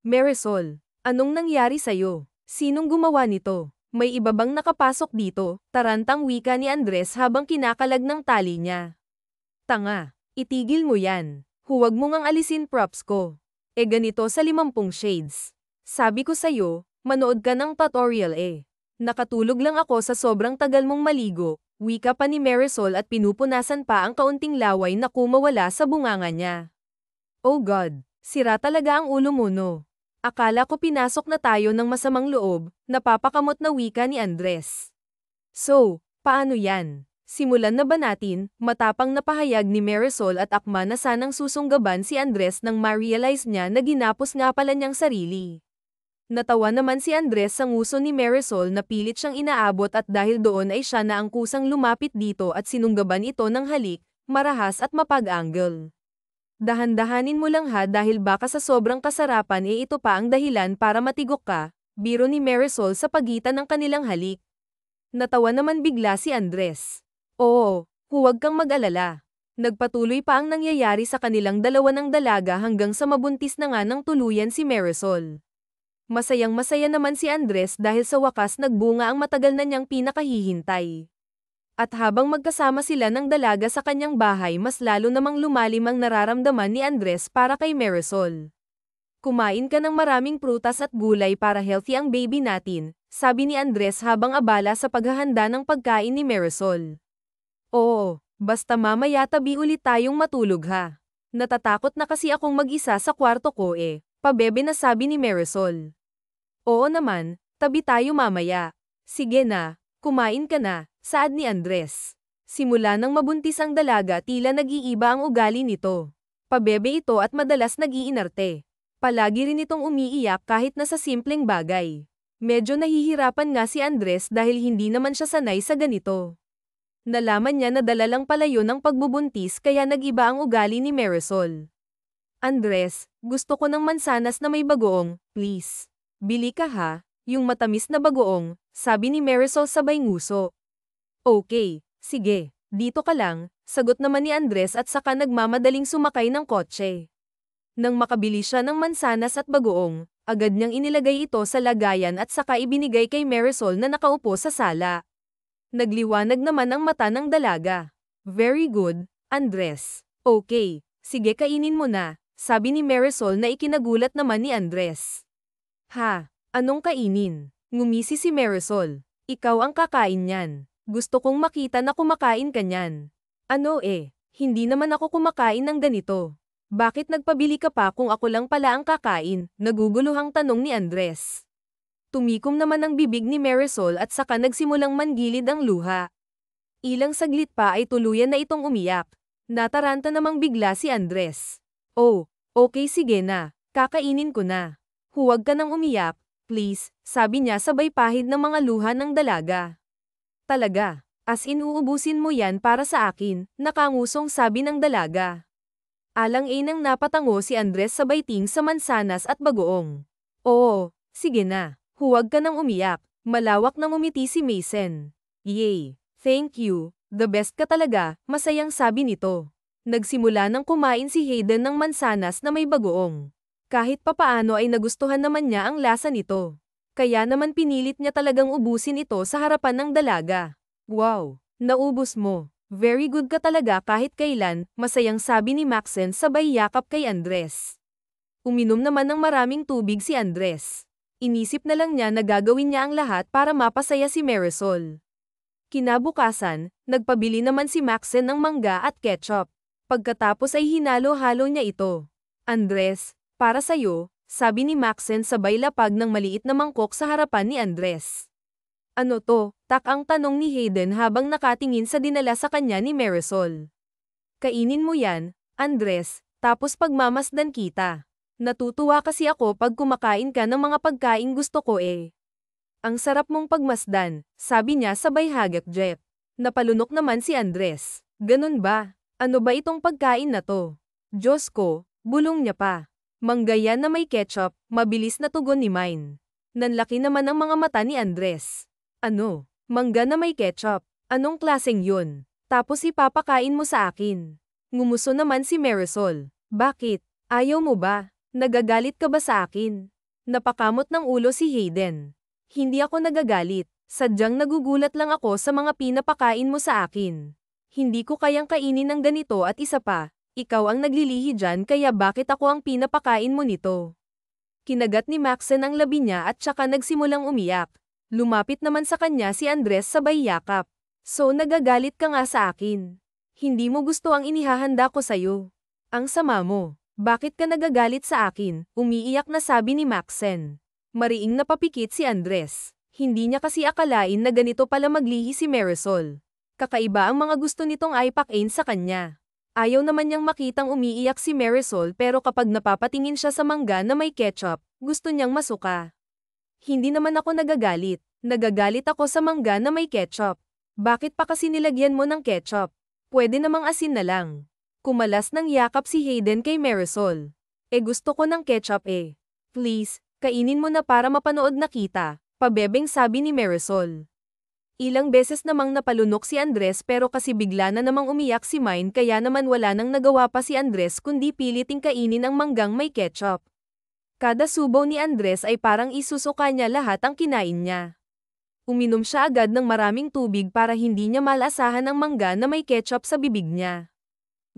Marisol, anong nangyari sa'yo? Sinong gumawa nito? May iba bang nakapasok dito? Tarantang wika ni Andres habang kinakalag ng tali niya. Tanga, itigil mo yan. Huwag mo ngang alisin props ko. Ganito sa 50 shades. Sabi ko sa'yo, manood ka ng tutorial Nakatulog lang ako sa sobrang tagal mong maligo, wika pa ni Marisol at pinupunasan pa ang kaunting laway na kumawala sa bunganga niya. Oh God, sira talaga ang ulo mo no. Akala ko pinasok na tayo ng masamang loob, napapakamot na wika ni Andres. So, paano yan? Simulan na ba natin? Matapang na pahayag ni Marisol at akma na sanang susunggaban si Andres nang ma-realize niya na ginapos nga pala niyang sarili. Natawa naman si Andres sa nguso ni Marisol na pilit siyang inaabot at dahil doon ay siya na ang kusang lumapit dito at sinunggaban ito ng halik, marahas at mapag-angle. Dahan-dahanin mo lang ha dahil baka sa sobrang kasarapan ito pa ang dahilan para matigok ka, biro ni Marisol sa pagitan ng kanilang halik. Natawa naman bigla si Andres. Oo, huwag kang mag-alala. Nagpatuloy pa ang nangyayari sa kanilang dalawa ng dalaga hanggang sa mabuntis na nga ng tuluyan si Marisol. Masayang-masaya naman si Andres dahil sa wakas nagbunga ang matagal na niyang pinakahihintay. At habang magkasama sila ng dalaga sa kanyang bahay mas lalo namang lumalim ang nararamdaman ni Andres para kay Marisol. Kumain ka ng maraming prutas at gulay para healthy ang baby natin, sabi ni Andres habang abala sa paghahanda ng pagkain ni Marisol. Oo, basta mamaya tabi ulit tayong matulog ha. Natatakot na kasi akong mag-isa sa kwarto ko pabebe na sabi ni Marisol. Oo naman, tabi tayo mamaya. Sige na, kumain ka na, saad ni Andres. Simula nang mabuntis ang dalaga tila nag-iiba ang ugali nito. Pabebe ito at madalas nag-iinarte. Palagi rin itong umiiyak kahit na sa simpleng bagay. Medyo nahihirapan nga si Andres dahil hindi naman siya sanay sa ganito. Nalaman niya na dala lang pala yun ng pagbubuntis kaya nag-iba ang ugali ni Marisol. Andres, gusto ko ng mansanas na may bagoong, please. Bili ka ha, yung matamis na bagoong, sabi ni Marisol sabay nguso. Okay, sige, dito ka lang, sagot naman ni Andres at saka nagmamadaling sumakay ng kotse. Nang makabili siya ng mansanas at bagoong, agad niyang inilagay ito sa lagayan at saka ibinigay kay Marisol na nakaupo sa sala. Nagliwanag naman ang mata ng dalaga. Very good, Andres. Okay, sige kainin mo na, sabi ni Marisol na ikinagulat naman ni Andres. Ha, anong kainin? Ngumisi si Marisol. Ikaw ang kakain niyan. Gusto kong makita na kumakain ka niyan. Ano hindi naman ako kumakain ng ganito. Bakit nagpabili ka pa kung ako lang pala ang kakain? Naguguluhang tanong ni Andres. Tumikom naman ang bibig ni Marisol at saka nagsimulang mangilid ang luha. Ilang saglit pa ay tuluyan na itong umiyak. Nataranta namang bigla si Andres. Oh, okay sige na, kakainin ko na. Huwag ka nang umiyak, please, sabi niya sabay pahid ng mga luha ng dalaga. Talaga, as in uubusin mo yan para sa akin, nakangusong sabi ng dalaga. Alang-inang napatango si Andres sabay ting sa mansanas at bagoong. Oo, sige na, huwag ka nang umiyak, malawak nang umiti si Mason. Yay, thank you, the best ka talaga, masayang sabi nito. Nagsimula nang kumain si Hayden ng mansanas na may bagoong. Kahit papaano ay nagustuhan naman niya ang lasa nito. Kaya naman pinilit niya talagang ubusin ito sa harapan ng dalaga. Wow, naubos mo. Very good ka talaga kahit kailan, masayang sabi ni Maxen sabay yakap kay Andres. Uminom naman ng maraming tubig si Andres. Inisip na lang niya na gagawin niya ang lahat para mapasaya si Marisol. Kinabukasan, nagpabili naman si Maxen ng mangga at ketchup. Pagkatapos ay hinalo-halo niya ito. Andres, para sa'yo, sabi ni Maxen sabay lapag ng maliit na mangkok sa harapan ni Andres. Ano to? Tak ang tanong ni Hayden habang nakatingin sa dinala sa kanya ni Marisol. Kainin mo yan, Andres, tapos pagmamasdan kita. Natutuwa kasi ako pag kumakain ka ng mga pagkain gusto ko Ang sarap mong pagmasdan, sabi niya sabay hagak Jeff. Napalunok naman si Andres. Ganun ba? Ano ba itong pagkain na to? Diyos ko, bulong niya pa. Mangga yan na may ketchup, mabilis na tugon ni Mine. Nanlaki naman ang mga mata ni Andres. Ano? Mangga na may ketchup? Anong klaseng yun? Tapos ipapakain mo sa akin. Ngumuso naman si Marisol. Bakit? Ayaw mo ba? Nagagalit ka ba sa akin? Napakamot ng ulo si Hayden. Hindi ako nagagalit. Sadyang nagugulat lang ako sa mga pinapakain mo sa akin. Hindi ko kayang kainin ng ganito at isa pa. Ikaw ang naglilihi dyan kaya bakit ako ang pinapakain mo nito? Kinagat ni Maxen ang labi niya at saka nagsimulang umiyak. Lumapit naman sa kanya si Andres sabay yakap. So nagagalit ka nga sa akin. Hindi mo gusto ang inihahanda ko sa'yo. Ang sama mo. Bakit ka nagagalit sa akin? Umiiyak na sabi ni Maxen. Mariing napapikit si Andres. Hindi niya kasi akalain na ganito pala maglihi si Marisol. Kakaiba ang mga gusto nitong iPack-in sa kanya. Ayaw naman niyang makitang umiiyak si Marisol pero kapag napapatingin siya sa mangga na may ketchup, gusto niyang masuka. Hindi naman ako nagagalit. Nagagalit ako sa mangga na may ketchup. Bakit pa kasi nilagyan mo ng ketchup? Pwede namang asin na lang. Kumalas ng yakap si Hayden kay Marisol. Gusto ko ng ketchup eh. Please, kainin mo na para mapanood na kita, pabebeng sabi ni Marisol. Ilang beses namang napalunok si Andres pero kasi bigla na namang umiyak si Mine kaya naman wala nang nagawa pa si Andres kundi piliting kainin ang manggang may ketchup. Kada subaw ni Andres ay parang isusuka niya lahat ang kinain niya. Uminom siya agad ng maraming tubig para hindi niya malasahan ang mangga na may ketchup sa bibig niya.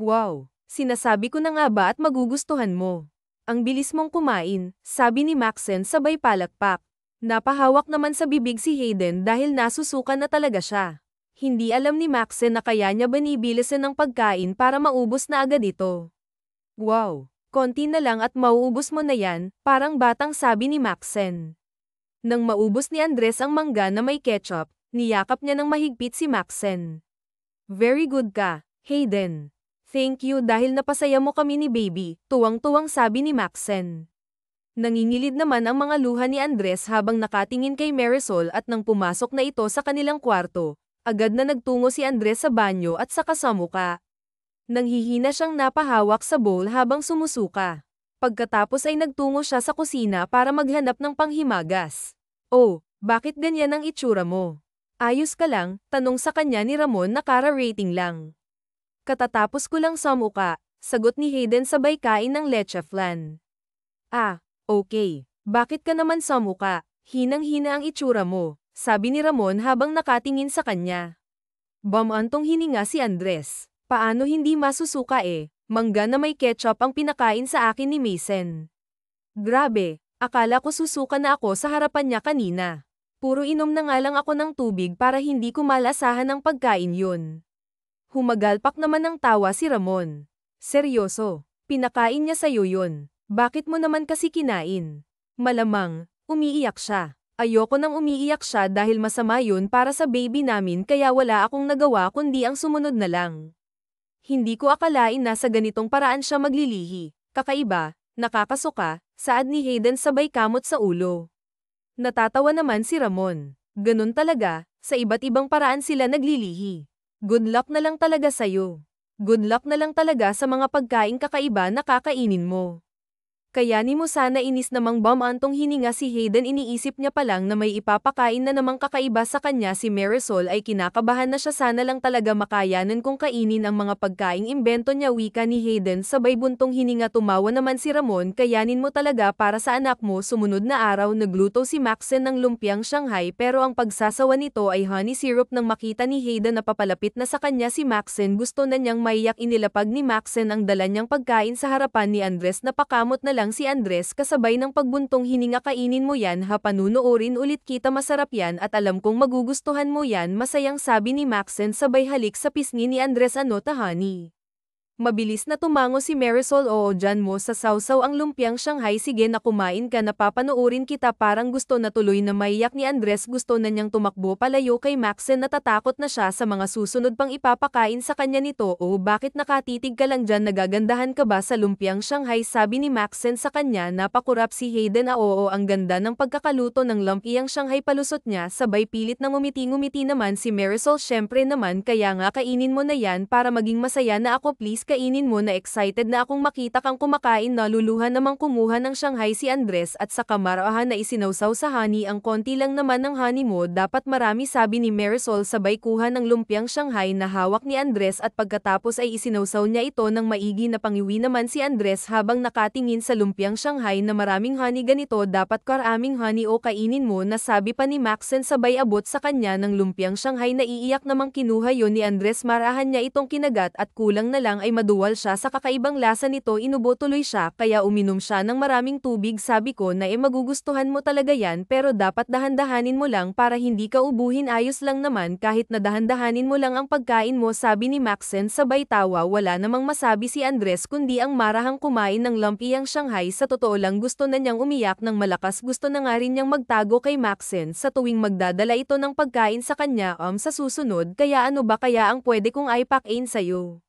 Wow! Sinasabi ko na nga ba at magugustuhan mo? Ang bilis mong kumain, sabi ni Maxen sabay palakpak. Napahawak naman sa bibig si Hayden dahil nasusuka na talaga siya. Hindi alam ni Maxen na kaya niya binibilisan ng pagkain para maubos na agad ito. Wow! Konti na lang at mauubos mo na yan, parang batang sabi ni Maxen. Nang maubos ni Andres ang mangga na may ketchup, niyakap niya ng mahigpit si Maxen. Very good ka, Hayden. Thank you dahil napasaya mo kami ni Baby, tuwang-tuwang sabi ni Maxen. Nangingilid naman ang mga luha ni Andres habang nakatingin kay Marisol at nang pumasok na ito sa kanilang kwarto, agad na nagtungo si Andres sa banyo at saka sa muka. Nanghihina siyang napahawak sa bowl habang sumusuka. Pagkatapos ay nagtungo siya sa kusina para maghanap ng panghimagas. Oh, bakit ganyan ang itsura mo? Ayos ka lang, tanong sa kanya ni Ramon na kara-rating lang. Katatapos ko lang sa muka, sagot ni Hayden sabay kain ng leche flan. Ah, okay. Bakit ka naman sa muka? Hinang-hina ang itsura mo, sabi ni Ramon habang nakatingin sa kanya. Bamantong hininga si Andres. Paano hindi masusuka eh? Mangga na may ketchup ang pinakain sa akin ni Mason. Grabe, akala ko susuka na ako sa harapan niya kanina. Puro inom na nga lang ako ng tubig para hindi ko malasahan ang pagkain yun. Humagalpak naman ng tawa si Ramon. Seryoso, pinakain niya sa'yo yun. Bakit mo naman kasi kinain? Malamang, umiiyak siya. Ayoko nang umiiyak siya dahil masama yun para sa baby namin kaya wala akong nagawa kundi ang sumunod na lang. Hindi ko akalain na sa ganitong paraan siya maglilihi. Kakaiba, nakakasuka, saad ni Hayden sabay kamot sa ulo. Natatawa naman si Ramon. Ganun talaga, sa iba't ibang paraan sila naglilihi. Good luck na lang talaga sa'yo. Good luck na lang talaga sa mga pagkaing kakaiba na kakainin mo. Kayanin mo sana inis namang bamantong hininga si Hayden iniisip niya pa lang na may ipapakain na namang kakaiba sa kanya si Marisol ay kinakabahan na siya sana lang talaga makayanan kung kainin ang mga pagkaing imbento niya wika ni Hayden sabay buntong hininga tumawa naman si Ramon kayanin mo talaga para sa anak mo sumunod na araw nagluto si Maxen ng lumpiang Shanghai pero ang pagsasawa nito ay honey syrup nang makita ni Hayden na papalapit na sa kanya si Maxen gusto na niyang maiyak inilapag ni Maxen ang dala niyang pagkain sa harapan ni Andres na pakamot na lang si Andres kasabay ng pagbuntong hininga kainin mo yan ha panunuorin ulit kita masarap yan at alam kong magugustuhan mo yan masayang sabi ni Maxen sabay halik sa pisngi ni Andres ano ta honey. Mabilis na tumango si Marisol oo dyan mo sa sausaw ang lumpiang Shanghai sige na kumain ka na papanoorin kita parang gusto na tuloy na maiyak ni Andres gusto na niyang tumakbo palayo kay Maxen natatakot na siya sa mga susunod pang ipapakain sa kanya nito o bakit nakatitig ka lang dyan nagagandahan ka ba sa lumpiang Shanghai sabi ni Maxen sa kanya napakurap si Hayden oo ang ganda ng pagkakaluto ng lumpiang Shanghai palusot niya sabay pilit na ngumiti-ngumiti naman si Marisol syempre naman kaya nga kainin mo na yan para maging masaya na ako please kainin mo na excited na akong makita kang kumakain naluluhan namang kumuha ng Shanghai si Andres at sa kamarahan na isinawsaw sa honey ang konti lang naman ng honey mo dapat marami sabi ni Marisol sabay kuha ng lumpiang Shanghai na hawak ni Andres at pagkatapos ay isinawsaw niya ito ng maigi na pangiwi naman si Andres habang nakatingin sa lumpiang Shanghai na maraming honey ganito dapat karaming honey o kainin mo na sabi pa ni Maxen sabay abot sa kanya ng lumpiang Shanghai na iiyak namang kinuha yon ni Andres marahan niya itong kinagat at kulang na lang ay maduwal siya sa kakaibang lasa nito inubo tuloy siya kaya uminom siya ng maraming tubig sabi ko na magugustuhan mo talaga yan pero dapat dahan-dahanin mo lang para hindi ka ubuhin ayos lang naman kahit na dahan-dahanin mo lang ang pagkain mo sabi ni Maxen sabay tawa wala namang masabi si Andres kundi ang marahang kumain ng lumpiang Shanghai sa totoo lang gusto na niyang umiyak ng malakas gusto na nga rin niyang magtago kay Maxen sa tuwing magdadala ito ng pagkain sa kanya sa susunod kaya ano ba kaya ang pwede kong ipack-in sa'yo.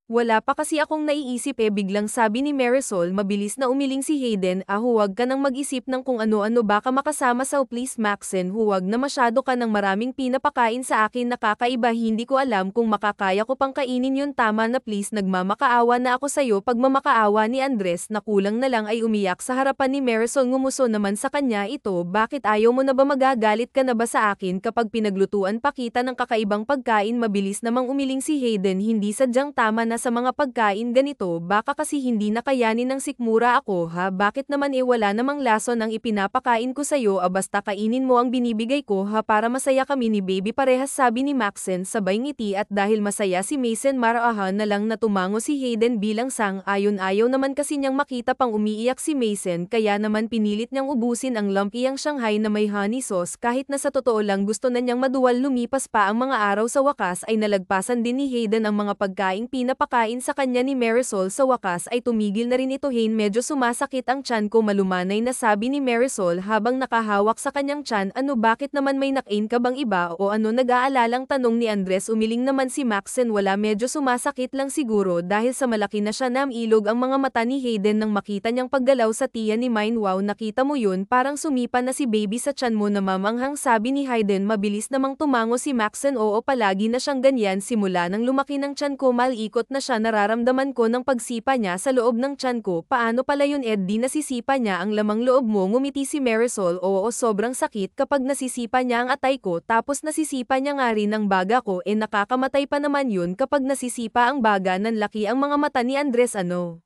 Wala pa kasi akong naiisip biglang sabi ni Marisol mabilis na umiling si Hayden huwag ka nang mag-isip ng kung ano-ano baka makasama sa please Maxen huwag na masyado ka ng maraming pinapakain sa akin nakakaiba hindi ko alam kung makakaya ko pang kainin yun tama na please nagmamakaawa na ako sa'yo pagmamakaawa ni Andres na kulang na lang ay umiyak sa harapan ni Marisol ngumuso naman sa kanya ito bakit ayaw mo na ba magagalit ka na ba sa akin kapag pinaglutuan pa kita ng kakaibang pagkain mabilis namang umiling si Hayden hindi sadyang tama na sa mga pagkain ganito baka kasi hindi nakayanin ng sikmura ako bakit naman wala namang lason ang ipinapakain ko sa'yo basta kainin mo ang binibigay ko para masaya kami ni baby parehas sabi ni Maxen sabay ngiti at dahil masaya si Mason maraahan na lang na tumango si Hayden bilang sang-ayon ayaw naman kasi niyang makita pang umiiyak si Mason kaya naman pinilit niyang ubusin ang lumpiyang Shanghai na may honey sauce kahit na sa totoo lang gusto na niyang maduwal lumipas pa ang mga araw sa wakas ay nalagpasan din ni Hayden ang mga pagkaing pinapakain sa kanya ni Marisol sa wakas ay tumigil na rin ito medyo sumasakit ang tiyan ko malumanay na sabi ni Marisol habang nakahawak sa kanyang tiyan ano bakit naman may nakain ka bang iba o ano nag-aalalang tanong ni Andres umiling naman si Maxen wala medyo sumasakit lang siguro dahil sa malaki na siya ilog ang mga mata ni Hayden nang makita niyang paggalaw sa tiyan ni Mine wow nakita mo yun parang sumipa na si baby sa tiyan mo na mamanghang sabi ni Hayden mabilis namang tumango si Maxen oo palagi na siyang ganyan simula nang lumaki ng tiyan ko malikot na siya nararamdaman ko ng pagsipa niya sa loob ng tiyan ko paano pala yun di nasisipa niya ang lamang loob mo ngumiti si Marisol oo sobrang sakit kapag nasisipa niya ang atay ko tapos nasisipa niya nga rin ang baga ko nakakamatay pa naman yun kapag nasisipa ang baga nanlaki ang mga mata ni Andres ano.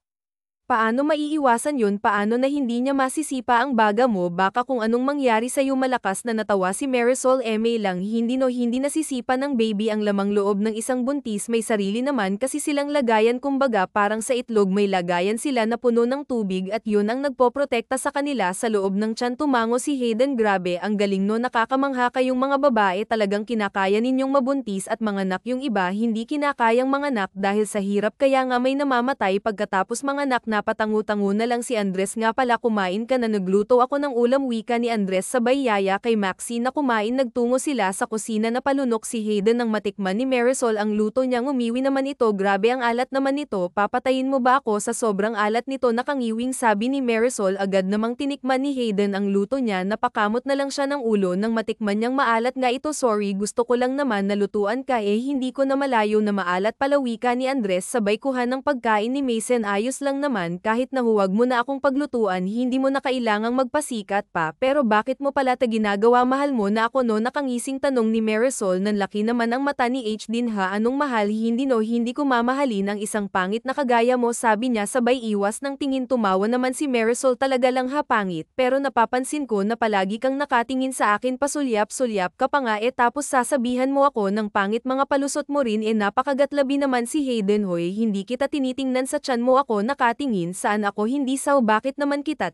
Paano maiiwasan yun paano na hindi niya masisipa ang baga mo baka kung anong mangyari sa'yo malakas na natawa si Marisol may lang hindi nasisipa ng baby ang lamang loob ng isang buntis may sarili naman kasi silang lagayan kumbaga parang sa itlog may lagayan sila na puno ng tubig at yun ang nagpoprotekta sa kanila sa loob ng tiyan tumango si Hayden grabe ang galing no nakakamangha kayong mga babae talagang kinakaya ninyong mabuntis at manganak yung iba hindi kinakayang manganak dahil sa hirap kaya nga may namamatay pagkatapos manganak napatangu-tangu na lang si Andres nga pala kumain ka na nagluto ako ng ulam wika ni Andres sabay yaya kay Maxi na kumain nagtungo sila sa kusina na palunok si Hayden nang matikman ni Marisol ang luto niyang umiwi naman ito grabe ang alat naman nito papatayin mo ba ako sa sobrang alat nito nakangiwing sabi ni Marisol agad namang tinikman ni Hayden ang luto niya napakamot na lang siya ng ulo nang matikman niyang maalat nga ito sorry gusto ko lang naman nalutuan ka hindi ko na malayo na maalat pala wika ni Andres sabay kuha ng pagkain ni Mason ayos lang naman kahit na huwag mo na akong paglutuan hindi mo na kailangang magpasikat pa pero bakit mo pala ginagawa mahal mo na ako no nakangising tanong ni Marisol nanlaki naman ang mata ni H din anong mahal hindi ko mamahalin ang isang pangit na kagaya mo sabi niya sabay iwas ng tingin tumawa naman si Marisol talaga lang pangit pero napapansin ko na palagi kang nakatingin sa akin pasulyap-sulyap ka pa nga tapos sasabihan mo ako ng pangit mga palusot mo rin napakagatlabi naman si Hayden hoy hindi kita tinitingnan sa tiyan mo ako nakatingin saan ako hindi saw bakit naman kita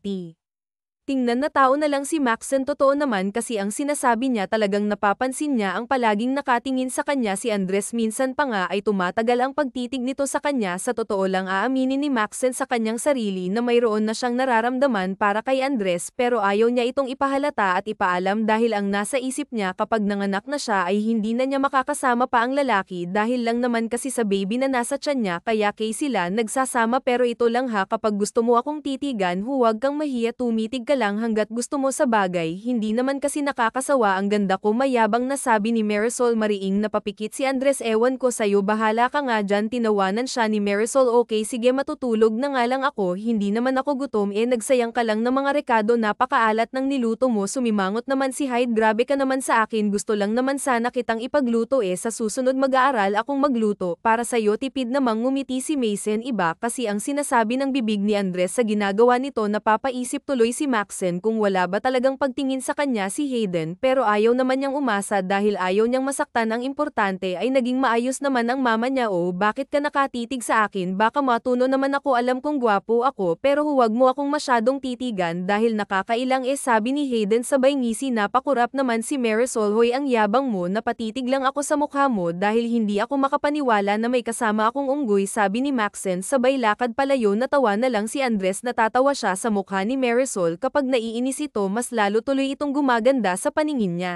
tingnan na tao na lang si Maxen totoo naman kasi ang sinasabi niya talagang napapansin niya ang palaging nakatingin sa kanya si Andres minsan pa nga ay tumatagal ang pagtitig nito sa kanya sa totoo lang aaminin ni Maxen sa kanyang sarili na mayroon na siyang nararamdaman para kay Andres pero ayaw niya itong ipahalata at ipaalam dahil ang nasa isip niya kapag nanganak na siya ay hindi na niya makakasama pa ang lalaki dahil lang naman kasi sa baby na nasa tiyan niya kaya kay sila nagsasama pero ito lang kapag gusto mo akong titigan huwag kang mahiya tumitig ka lang hanggat gusto mo sa bagay hindi naman kasi nakakasawa ang ganda ko mayabang na sabi ni Marisol mariing napapikit si Andres ewan ko sayo bahala ka nga dyan tinawanan siya ni Marisol okay sige matutulog na nga lang ako hindi naman ako gutom nagsayang ka lang ng mga rekado napakaalat ng niluto mo sumimangot naman si Hyde grabe ka naman sa akin gusto lang naman sana kitang ipagluto sa susunod mag-aaral akong magluto para sayo tipid namang ngumiti si Mason iba kasi ang sinasabi ng bibig ni Andres sa ginagawa nito napapaisip tuloy si Maxen kung wala ba talagang pagtingin sa kanya si Hayden pero ayaw naman niyang umasa dahil ayaw niyang masaktan ang importante ay naging maayos naman ang mama niya bakit ka nakatitig sa akin baka matuno naman ako alam kong gwapo ako pero huwag mo akong masyadong titigan dahil nakakailang sabi ni Hayden sabay ngisi napakurap naman si Marisol hoy ang yabang mo napatitig lang ako sa mukha mo dahil hindi ako makapaniwala na may kasama akong unggoy sabi ni Maxen sabay lakad palayo natawa na lang si Andres natatawa siya sa mukha ni Marisol kapag naiinis ito mas lalo tuloy itong gumaganda sa paningin niya.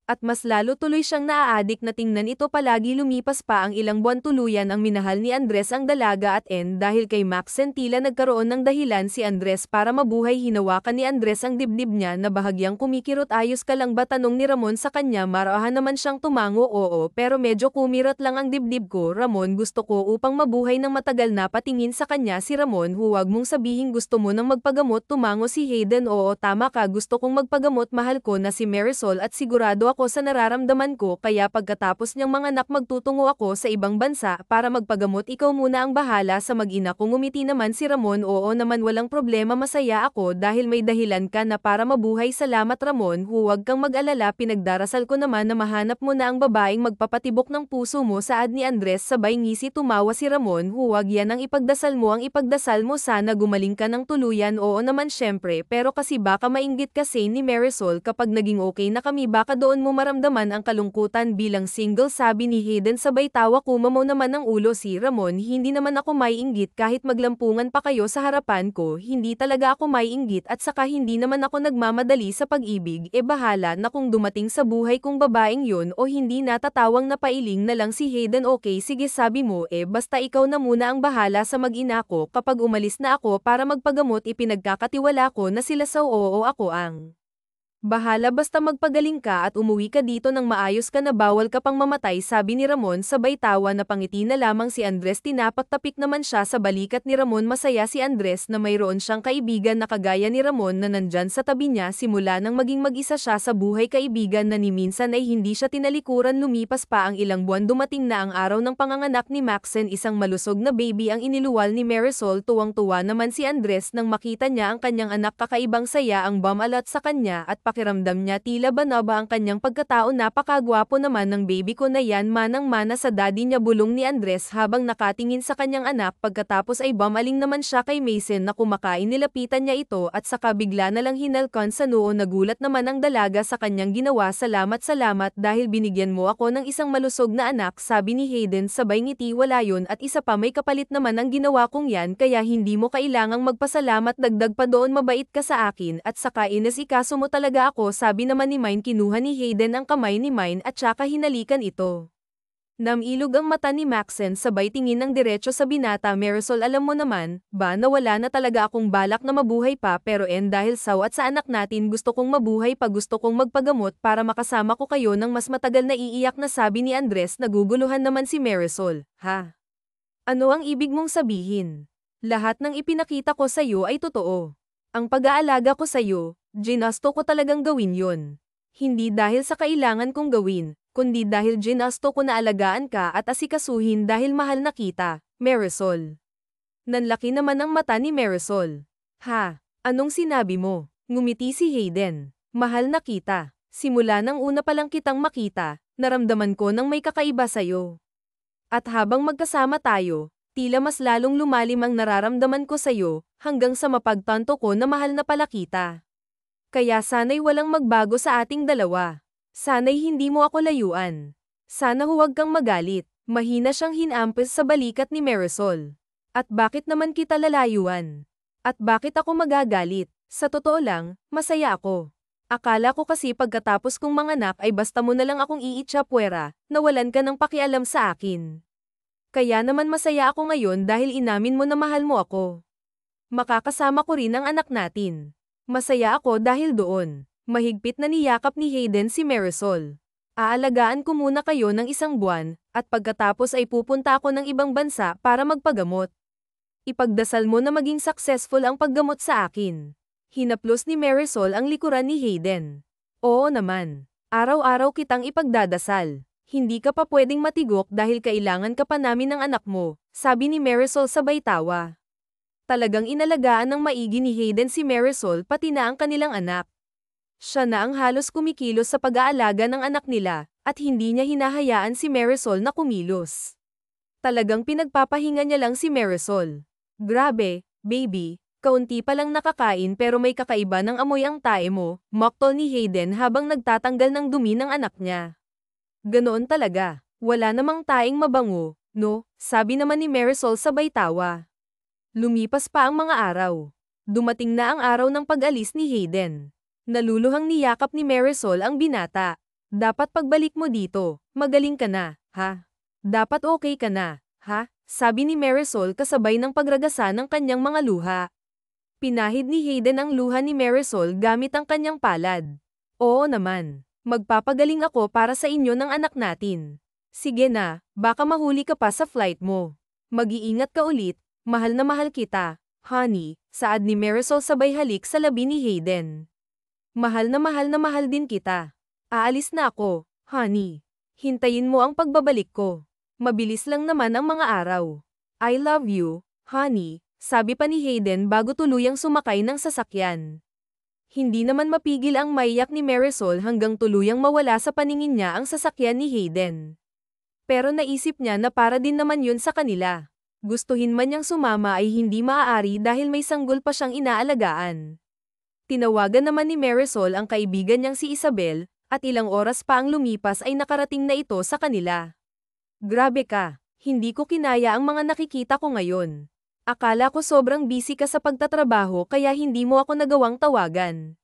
At mas lalo tuloy siyang naaadik na tingnan ito palagi lumipas pa ang ilang buwan tuluyan ang minahal ni Andres ang dalaga at dahil kay Maxen tila nagkaroon ng dahilan si Andres para mabuhay hinawakan ni Andres ang dibdib niya na bahagyang kumikirot ayos ka lang ba tanong ni Ramon sa kanya marahan naman siyang tumango oo pero medyo kumirot lang ang dibdib ko Ramon gusto ko upang mabuhay ng matagal na patingin sa kanya si Ramon huwag mong sabihin gusto mo ng magpagamot tumango si Hayden oo tama ka gusto kong magpagamot mahal ko na si Marisol at sigurado ako sa nararamdaman ko kaya pagkatapos niyang manganak magtutungo ako sa ibang bansa para magpagamot ikaw muna ang bahala sa mag-ina ko ngumiti naman si Ramon oo naman walang problema masaya ako dahil may dahilan ka na para mabuhay salamat Ramon huwag kang mag-alala pinagdarasal ko naman na mahanap mo na ang babaeng magpapatibok ng puso mo saad ni Andres sabay ngisi tumawa si Ramon huwag yan ang ipagdasal mo ang ipagdasal mo sana gumaling ka ng tuluyan oo naman syempre pero kasi baka mainggit kasi ni Marisol kapag naging okay na kami baka doon mo maramdaman ang kalungkutan bilang single sabi ni Hayden sabay tawa kumamaw naman ng ulo si Ramon hindi naman ako maiinggit kahit maglampungan pa kayo sa harapan ko hindi talaga ako maiinggit at saka hindi naman ako nagmamadali sa pag-ibig bahala na kung dumating sa buhay kong babaeng yun o hindi natatawang napailing na lang si Hayden okay sige sabi mo basta ikaw na muna ang bahala sa mag-ina ko kapag umalis na ako para magpagamot ipinagkakatiwala ko na sila sa oo ako ang bahala basta magpagaling ka at umuwi ka dito ng maayos ka na bawal ka pang mamatay sabi ni Ramon sabay tawa na pangiti na lamang si Andres tinapak-tapik naman siya sa balikat ni Ramon masaya si Andres na mayroon siyang kaibigan na kagaya ni Ramon na nandyan sa tabi niya simula nang maging mag-isa siya sa buhay kaibigan na ni minsan ay hindi siya tinalikuran lumipas pa ang ilang buwan dumating na ang araw ng panganganak ni Maxen isang malusog na baby ang iniluwal ni Marisol tuwang-tuwa naman si Andres nang makita niya ang kanyang anak kakaibang saya ang bumalat sa kanya at pakiramdam niya tila banaba ang kanyang pagkatao napakagwapo naman ng baby ko na yan manang-mana sa daddy niya bulong ni Andres habang nakatingin sa kanyang anak pagkatapos ay bumaling naman siya kay Mason na kumakain nilapitan niya ito at saka bigla na lang hinalkan sa noo nagulat naman ang dalaga sa kanyang ginawa salamat dahil binigyan mo ako ng isang malusog na anak sabi ni Hayden sabay ngiti wala yun at isa pa may kapalit naman ang ginawa kong yan kaya hindi mo kailangang magpasalamat dagdag pa doon mabait ka sa akin at saka inasikaso mo talaga ako sabi naman ni Mine kinuha ni Hayden ang kamay ni Mine at saka hinalikan ito. Namilog ang mata ni Maxen sabay tingin ng diretso sa binata Marisol alam mo naman, ba nawala na talaga akong balak na mabuhay pa pero dahil sawat sa anak natin gusto kong mabuhay pa gusto kong magpagamot para makasama ko kayo ng mas matagal na iiyak na sabi ni Andres naguguluhan naman si Marisol, ha? Ano ang ibig mong sabihin? Lahat ng ipinakita ko sa iyo ay totoo. Ang pag-aalaga ko sa iyo, ginasto ko talagang gawin yon. Hindi dahil sa kailangan kong gawin, kundi dahil ginasto ko na alagaan ka at asikasuhin dahil mahal na kita, Marisol. Nanlaki naman ang mata ni Marisol. Ha? Anong sinabi mo? Ngumiti si Hayden. Mahal na kita. Simula nang una pa lang kitang makita, naramdaman ko nang may kakaiba sa'yo. At habang magkasama tayo, tila mas lalong lumalim ang nararamdaman ko sa'yo, hanggang sa mapagtanto ko na mahal na pala kita. Kaya sana'y walang magbago sa ating dalawa. Sana'y hindi mo ako layuan. Sana huwag kang magalit. Mahina siyang hinampes sa balikat ni Marisol. At bakit naman kita lalayuan? At bakit ako magagalit? Sa totoo lang, masaya ako. Akala ko kasi pagkatapos kong manganak ay basta mo na lang akong iitsapwera, nawalan ka ng pakialam sa akin. Kaya naman masaya ako ngayon dahil inamin mo na mahal mo ako. Makakasama ko rin ang anak natin. Masaya ako dahil doon. Mahigpit na niyakap ni Hayden si Marisol. Aalagaan ko muna kayo ng isang buwan, at pagkatapos ay pupunta ako ng ibang bansa para magpagamot. Ipagdasal mo na maging successful ang paggamot sa akin. Hinaplos ni Marisol ang likuran ni Hayden. Oo naman. Araw-araw kitang ipagdadasal. Hindi ka pa pwedeng matigok dahil kailangan ka pa namin ng anak mo, sabi ni Marisol sabay tawa. Talagang inalagaan ng maigi ni Hayden si Marisol pati na ang kanilang anak. Siya na ang halos kumikilos sa pag-aalaga ng anak nila, at hindi niya hinahayaan si Marisol na kumilos. Talagang pinagpapahinga niya lang si Marisol. Grabe, baby, kaunti pa lang nakakain pero may kakaiba ng amoy ang tae mo, moktol ni Hayden habang nagtatanggal ng dumi ng anak niya. Ganoon talaga, wala namang taing mabango, no, sabi naman ni Marisol sabay tawa. Lumipas pa ang mga araw. Dumating na ang araw ng pag-alis ni Hayden. Naluluhang niyakap ni Marisol ang binata. Dapat pagbalik mo dito, magaling ka na, ha? Dapat okay ka na, ha? Sabi ni Marisol kasabay ng pagragasa ng kanyang mga luha. Pinahid ni Hayden ang luha ni Marisol gamit ang kanyang palad. Oo naman. Magpapagaling ako para sa inyo ng anak natin. Sige na, baka mahuli ka pa sa flight mo. Mag-iingat ka ulit, mahal na mahal kita, honey, saad ni Marisol sabay halik sa labi ni Hayden. Mahal na mahal din kita. Aalis na ako, honey. Hintayin mo ang pagbabalik ko. Mabilis lang naman ang mga araw. I love you, honey, sabi pa ni Hayden bago tuluyang sumakay ng sasakyan. Hindi naman mapigil ang maiyak ni Marisol hanggang tuluyang mawala sa paningin niya ang sasakyan ni Hayden. Pero naisip niya na para din naman yun sa kanila. Gustuhin man niyang sumama ay hindi maaari dahil may sanggol pa siyang inaalagaan. Tinawagan naman ni Marisol ang kaibigan niyang si Isabel, at ilang oras pa ang lumipas ay nakarating na ito sa kanila. Grabe ka, hindi ko kinaya ang mga nakikita ko ngayon. Akala ko sobrang busy ka sa pagtatrabaho kaya hindi mo ako nagawang tawagan.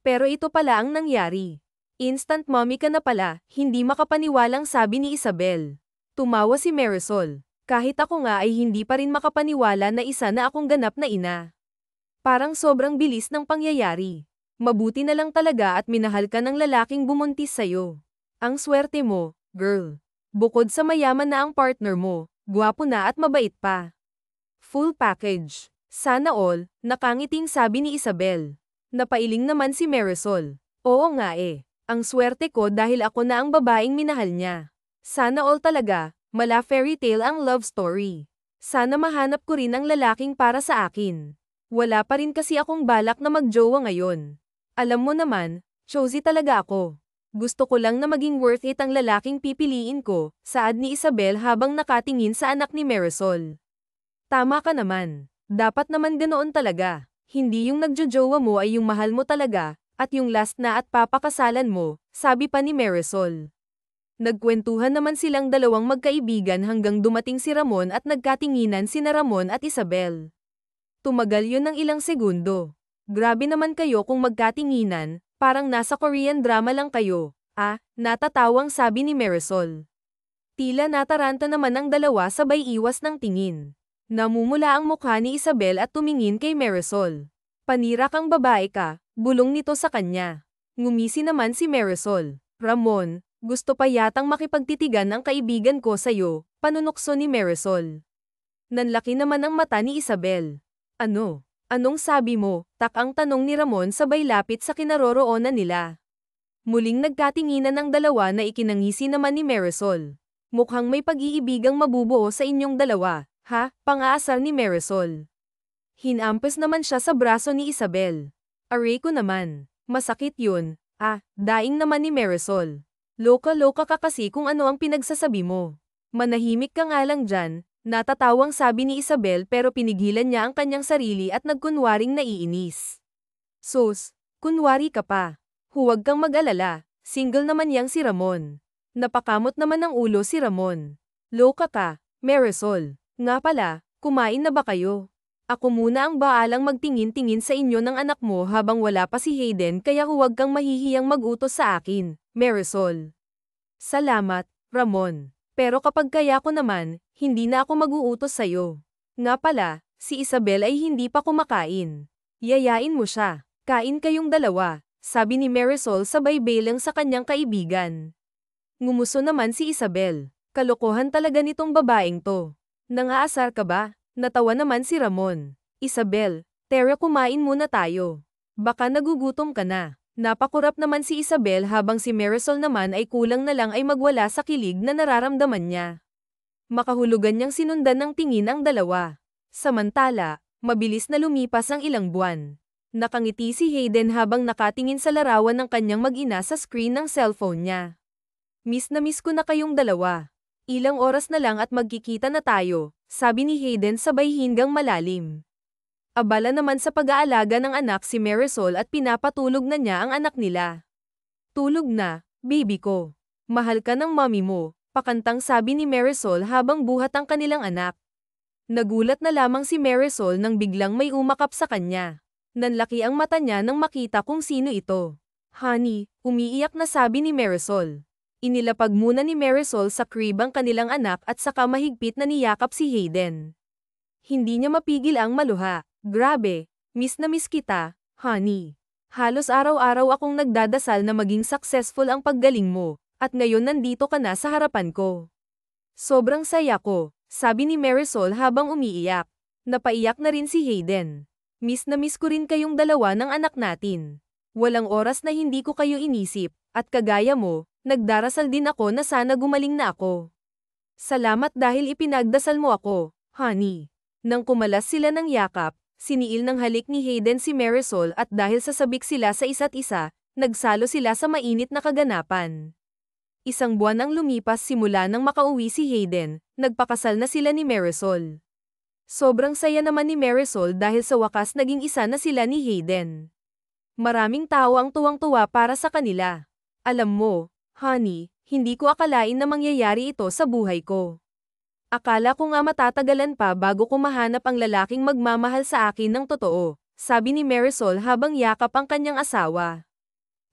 Pero ito pala ang nangyari. Instant mommy ka na pala, hindi makapaniwalang sabi ni Isabel. Tumawa si Marisol. Kahit ako nga ay hindi pa rin makapaniwala na isa na akong ganap na ina. Parang sobrang bilis ng pangyayari. Mabuti na lang talaga at minahal ka ng lalaking bumuntis sa'yo. Ang swerte mo, girl. Bukod sa mayaman na ang partner mo, gwapo na at mabait pa. Full package. Sana all, nakangiting sabi ni Isabel. Napailing naman si Marisol. Oo nga eh. Ang swerte ko dahil ako na ang babaeng minahal niya. Sana all talaga, mala fairy tale ang love story. Sana mahanap ko rin ang lalaking para sa akin. Wala pa rin kasi akong balak na magjowa ngayon. Alam mo naman, choosy talaga ako. Gusto ko lang na maging worth it ang lalaking pipiliin ko, saad ni Isabel habang nakatingin sa anak ni Marisol. Tama ka naman. Dapat naman ganoon talaga. Hindi yung nagjojowa mo ay yung mahal mo talaga, at yung last na at papakasalan mo, sabi pa ni Marisol. Nagkwentuhan naman silang dalawang magkaibigan hanggang dumating si Ramon at nagkatinginan sina Ramon at Isabel. Tumagal yun ng ilang segundo. Grabe naman kayo kung magkatinginan, parang nasa Korean drama lang kayo. Natatawang sabi ni Marisol. Tila nataranta naman ang dalawa sabay iwas ng tingin. Namumula ang mukha ni Isabel at tumingin kay Marisol. Panira kang babae ka, bulong nito sa kanya. Ngumisi naman si Marisol. Ramon, gusto pa yatang makipagtitigan ang kaibigan ko sa'yo, panunokso ni Marisol. Nanlaki naman ang mata ni Isabel. Ano? Anong sabi mo? Tak ang tanong ni Ramon sabay lapit sa kinaroroonan nila. Muling nagkatinginan ang dalawa na ikinangisi naman ni Marisol. Mukhang may pag-iibigang mabubuo sa inyong dalawa. Ha? Pang-aasar ni Marisol. Hinampes naman siya sa braso ni Isabel. Aray ko naman. Masakit yun. Daing naman ni Marisol. Loka-loka ka kasi kung ano ang pinagsasabi mo. Manahimik ka nga lang dyan, natatawang sabi ni Isabel pero pinigilan niya ang kanyang sarili at nagkunwaring naiinis. Sus, kunwari ka pa. Huwag kang mag-alala, single naman yang si Ramon. Napakamot naman ng ulo si Ramon. Loka ka, Marisol. Nga pala, kumain na ba kayo? Ako muna ang baalang magtingin-tingin sa inyo ng anak mo habang wala pa si Hayden kaya huwag kang mahihiyang mag-utos sa akin, Marisol. Salamat, Ramon. Pero kapag kaya ko naman, hindi na ako mag-uutos sa'yo. Nga pala, si Isabel ay hindi pa kumakain. Yayain mo siya. Kain kayong dalawa, sabi ni Marisol sabay belang sa kanyang kaibigan. Ngumuso naman si Isabel. Kalokohan talaga nitong babaeng to. Nangaasar ka ba? Natawa naman si Ramon. Isabel, Tara kumain muna tayo. Baka nagugutom ka na. Napakurap naman si Isabel habang si Marisol naman ay kulang na lang ay magwala sa kilig na nararamdaman niya. Makahulugan niyang sinundan ng tingin ang dalawa. Samantala, mabilis na lumipas ang ilang buwan. Nakangiti si Hayden habang nakatingin sa larawan ng kanyang mag-ina sa screen ng cellphone niya. Miss na miss ko na kayong dalawa. Ilang oras na lang at magkikita na tayo, sabi ni Hayden sabay hinggang malalim. Abala naman sa pag-aalaga ng anak si Marisol at pinapatulog na niya ang anak nila. Tulog na, baby ko. Mahal ka ng mommy mo, pakantang sabi ni Marisol habang buhat ang kanilang anak. Nagulat na lamang si Marisol nang biglang may umakap sa kanya. Nanlaki ang mata niya nang makita kung sino ito. Honey, umiiyak na sabi ni Marisol. Inilapag muna ni Marisol sa crib ang kanilang anak at saka mahigpit na niyakap si Hayden. Hindi niya mapigil ang maluha. Grabe, miss na miss kita, honey. Halos araw-araw akong nagdadasal na maging successful ang paggaling mo, at ngayon nandito ka na sa harapan ko. Sobrang saya ko, sabi ni Marisol habang umiiyak. Napaiyak na rin si Hayden. Miss na miss ko rin kayong dalawa ng anak natin. Walang oras na hindi ko kayo inisip, at kagaya mo, nagdarasal din ako na sana gumaling na ako. Salamat dahil ipinagdasal mo ako, honey. Nang kumalas sila ng yakap, siniil ng halik ni Hayden si Marisol at dahil sasabik sila sa isa't isa, nagsalo sila sa mainit na kaganapan. Isang buwan ang lumipas simula nang makauwi si Hayden, nagpakasal na sila ni Marisol. Sobrang saya naman ni Marisol dahil sa wakas naging isa na sila ni Hayden. Maraming tao ang tuwang-tuwa para sa kanila. Alam mo, honey, hindi ko akalain na mangyayari ito sa buhay ko. Akala ko nga matatagalan pa bago ko mahanap ang lalaking magmamahal sa akin ng totoo, sabi ni Marisol habang yakap ang kanyang asawa.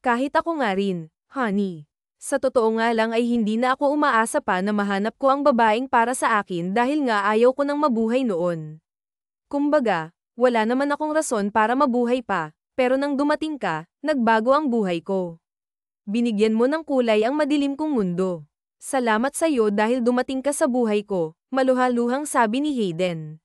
Kahit ako nga rin, honey. Sa totoo nga lang ay hindi na ako umaasa pa na mahanap ko ang babaeng para sa akin dahil nga ayaw ko nang mabuhay noon. Kumbaga, wala naman akong rason para mabuhay pa, pero nang dumating ka, nagbago ang buhay ko. Binigyan mo ng kulay ang madilim kong mundo. Salamat sa iyo dahil dumating ka sa buhay ko, maluhaluhang sabi ni Hayden.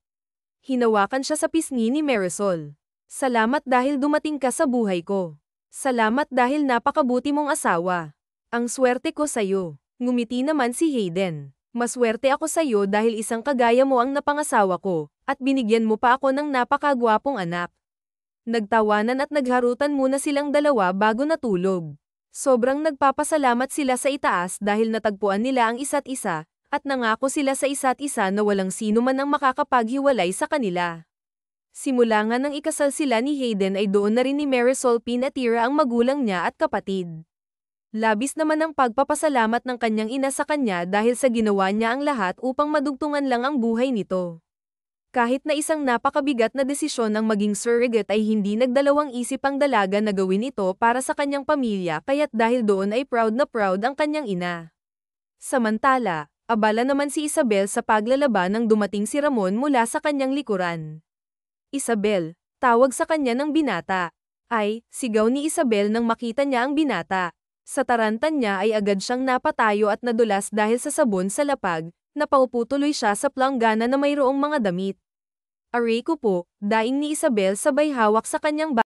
Hinawakan siya sa pisngi ni Marisol. Salamat dahil dumating ka sa buhay ko. Salamat dahil napakabuti mong asawa. Ang swerte ko sa iyo. Ngumiti naman si Hayden. Maswerte ako sa iyo dahil isang kagaya mo ang napangasawa ko, at binigyan mo pa ako ng napakagwapong anak. Nagtawanan at nagharutan muna silang dalawa bago natulog. Sobrang nagpapasalamat sila sa itaas dahil natagpuan nila ang isa't isa, at nangako sila sa isa't isa na walang sino man ang makakapaghiwalay sa kanila. Simula nga nang ikasal sila ni Hayden ay doon na rin ni Marisol pinatira ang magulang niya at kapatid. Labis naman ang pagpapasalamat ng kanyang ina sa kanya dahil sa ginawa niya ang lahat upang madugtungan lang ang buhay nito. Kahit na isang napakabigat na desisyon ang maging surrogate ay hindi nagdalawang isip ang dalaga na gawin ito para sa kanyang pamilya kaya't dahil doon ay proud na proud ang kanyang ina. Samantala, abala naman si Isabel sa paglalaba nang dumating si Ramon mula sa kanyang likuran. Isabel, tawag sa kanya ng binata. Ay, sigaw ni Isabel nang makita niya ang binata. Sa tarantan niya ay agad siyang napatayo at nadulas dahil sa sabon sa lapag, napaupo tuloy siya sa planggana na mayroong mga damit. Aray ko po, daing ni Isabel sabay hawak sa kanyang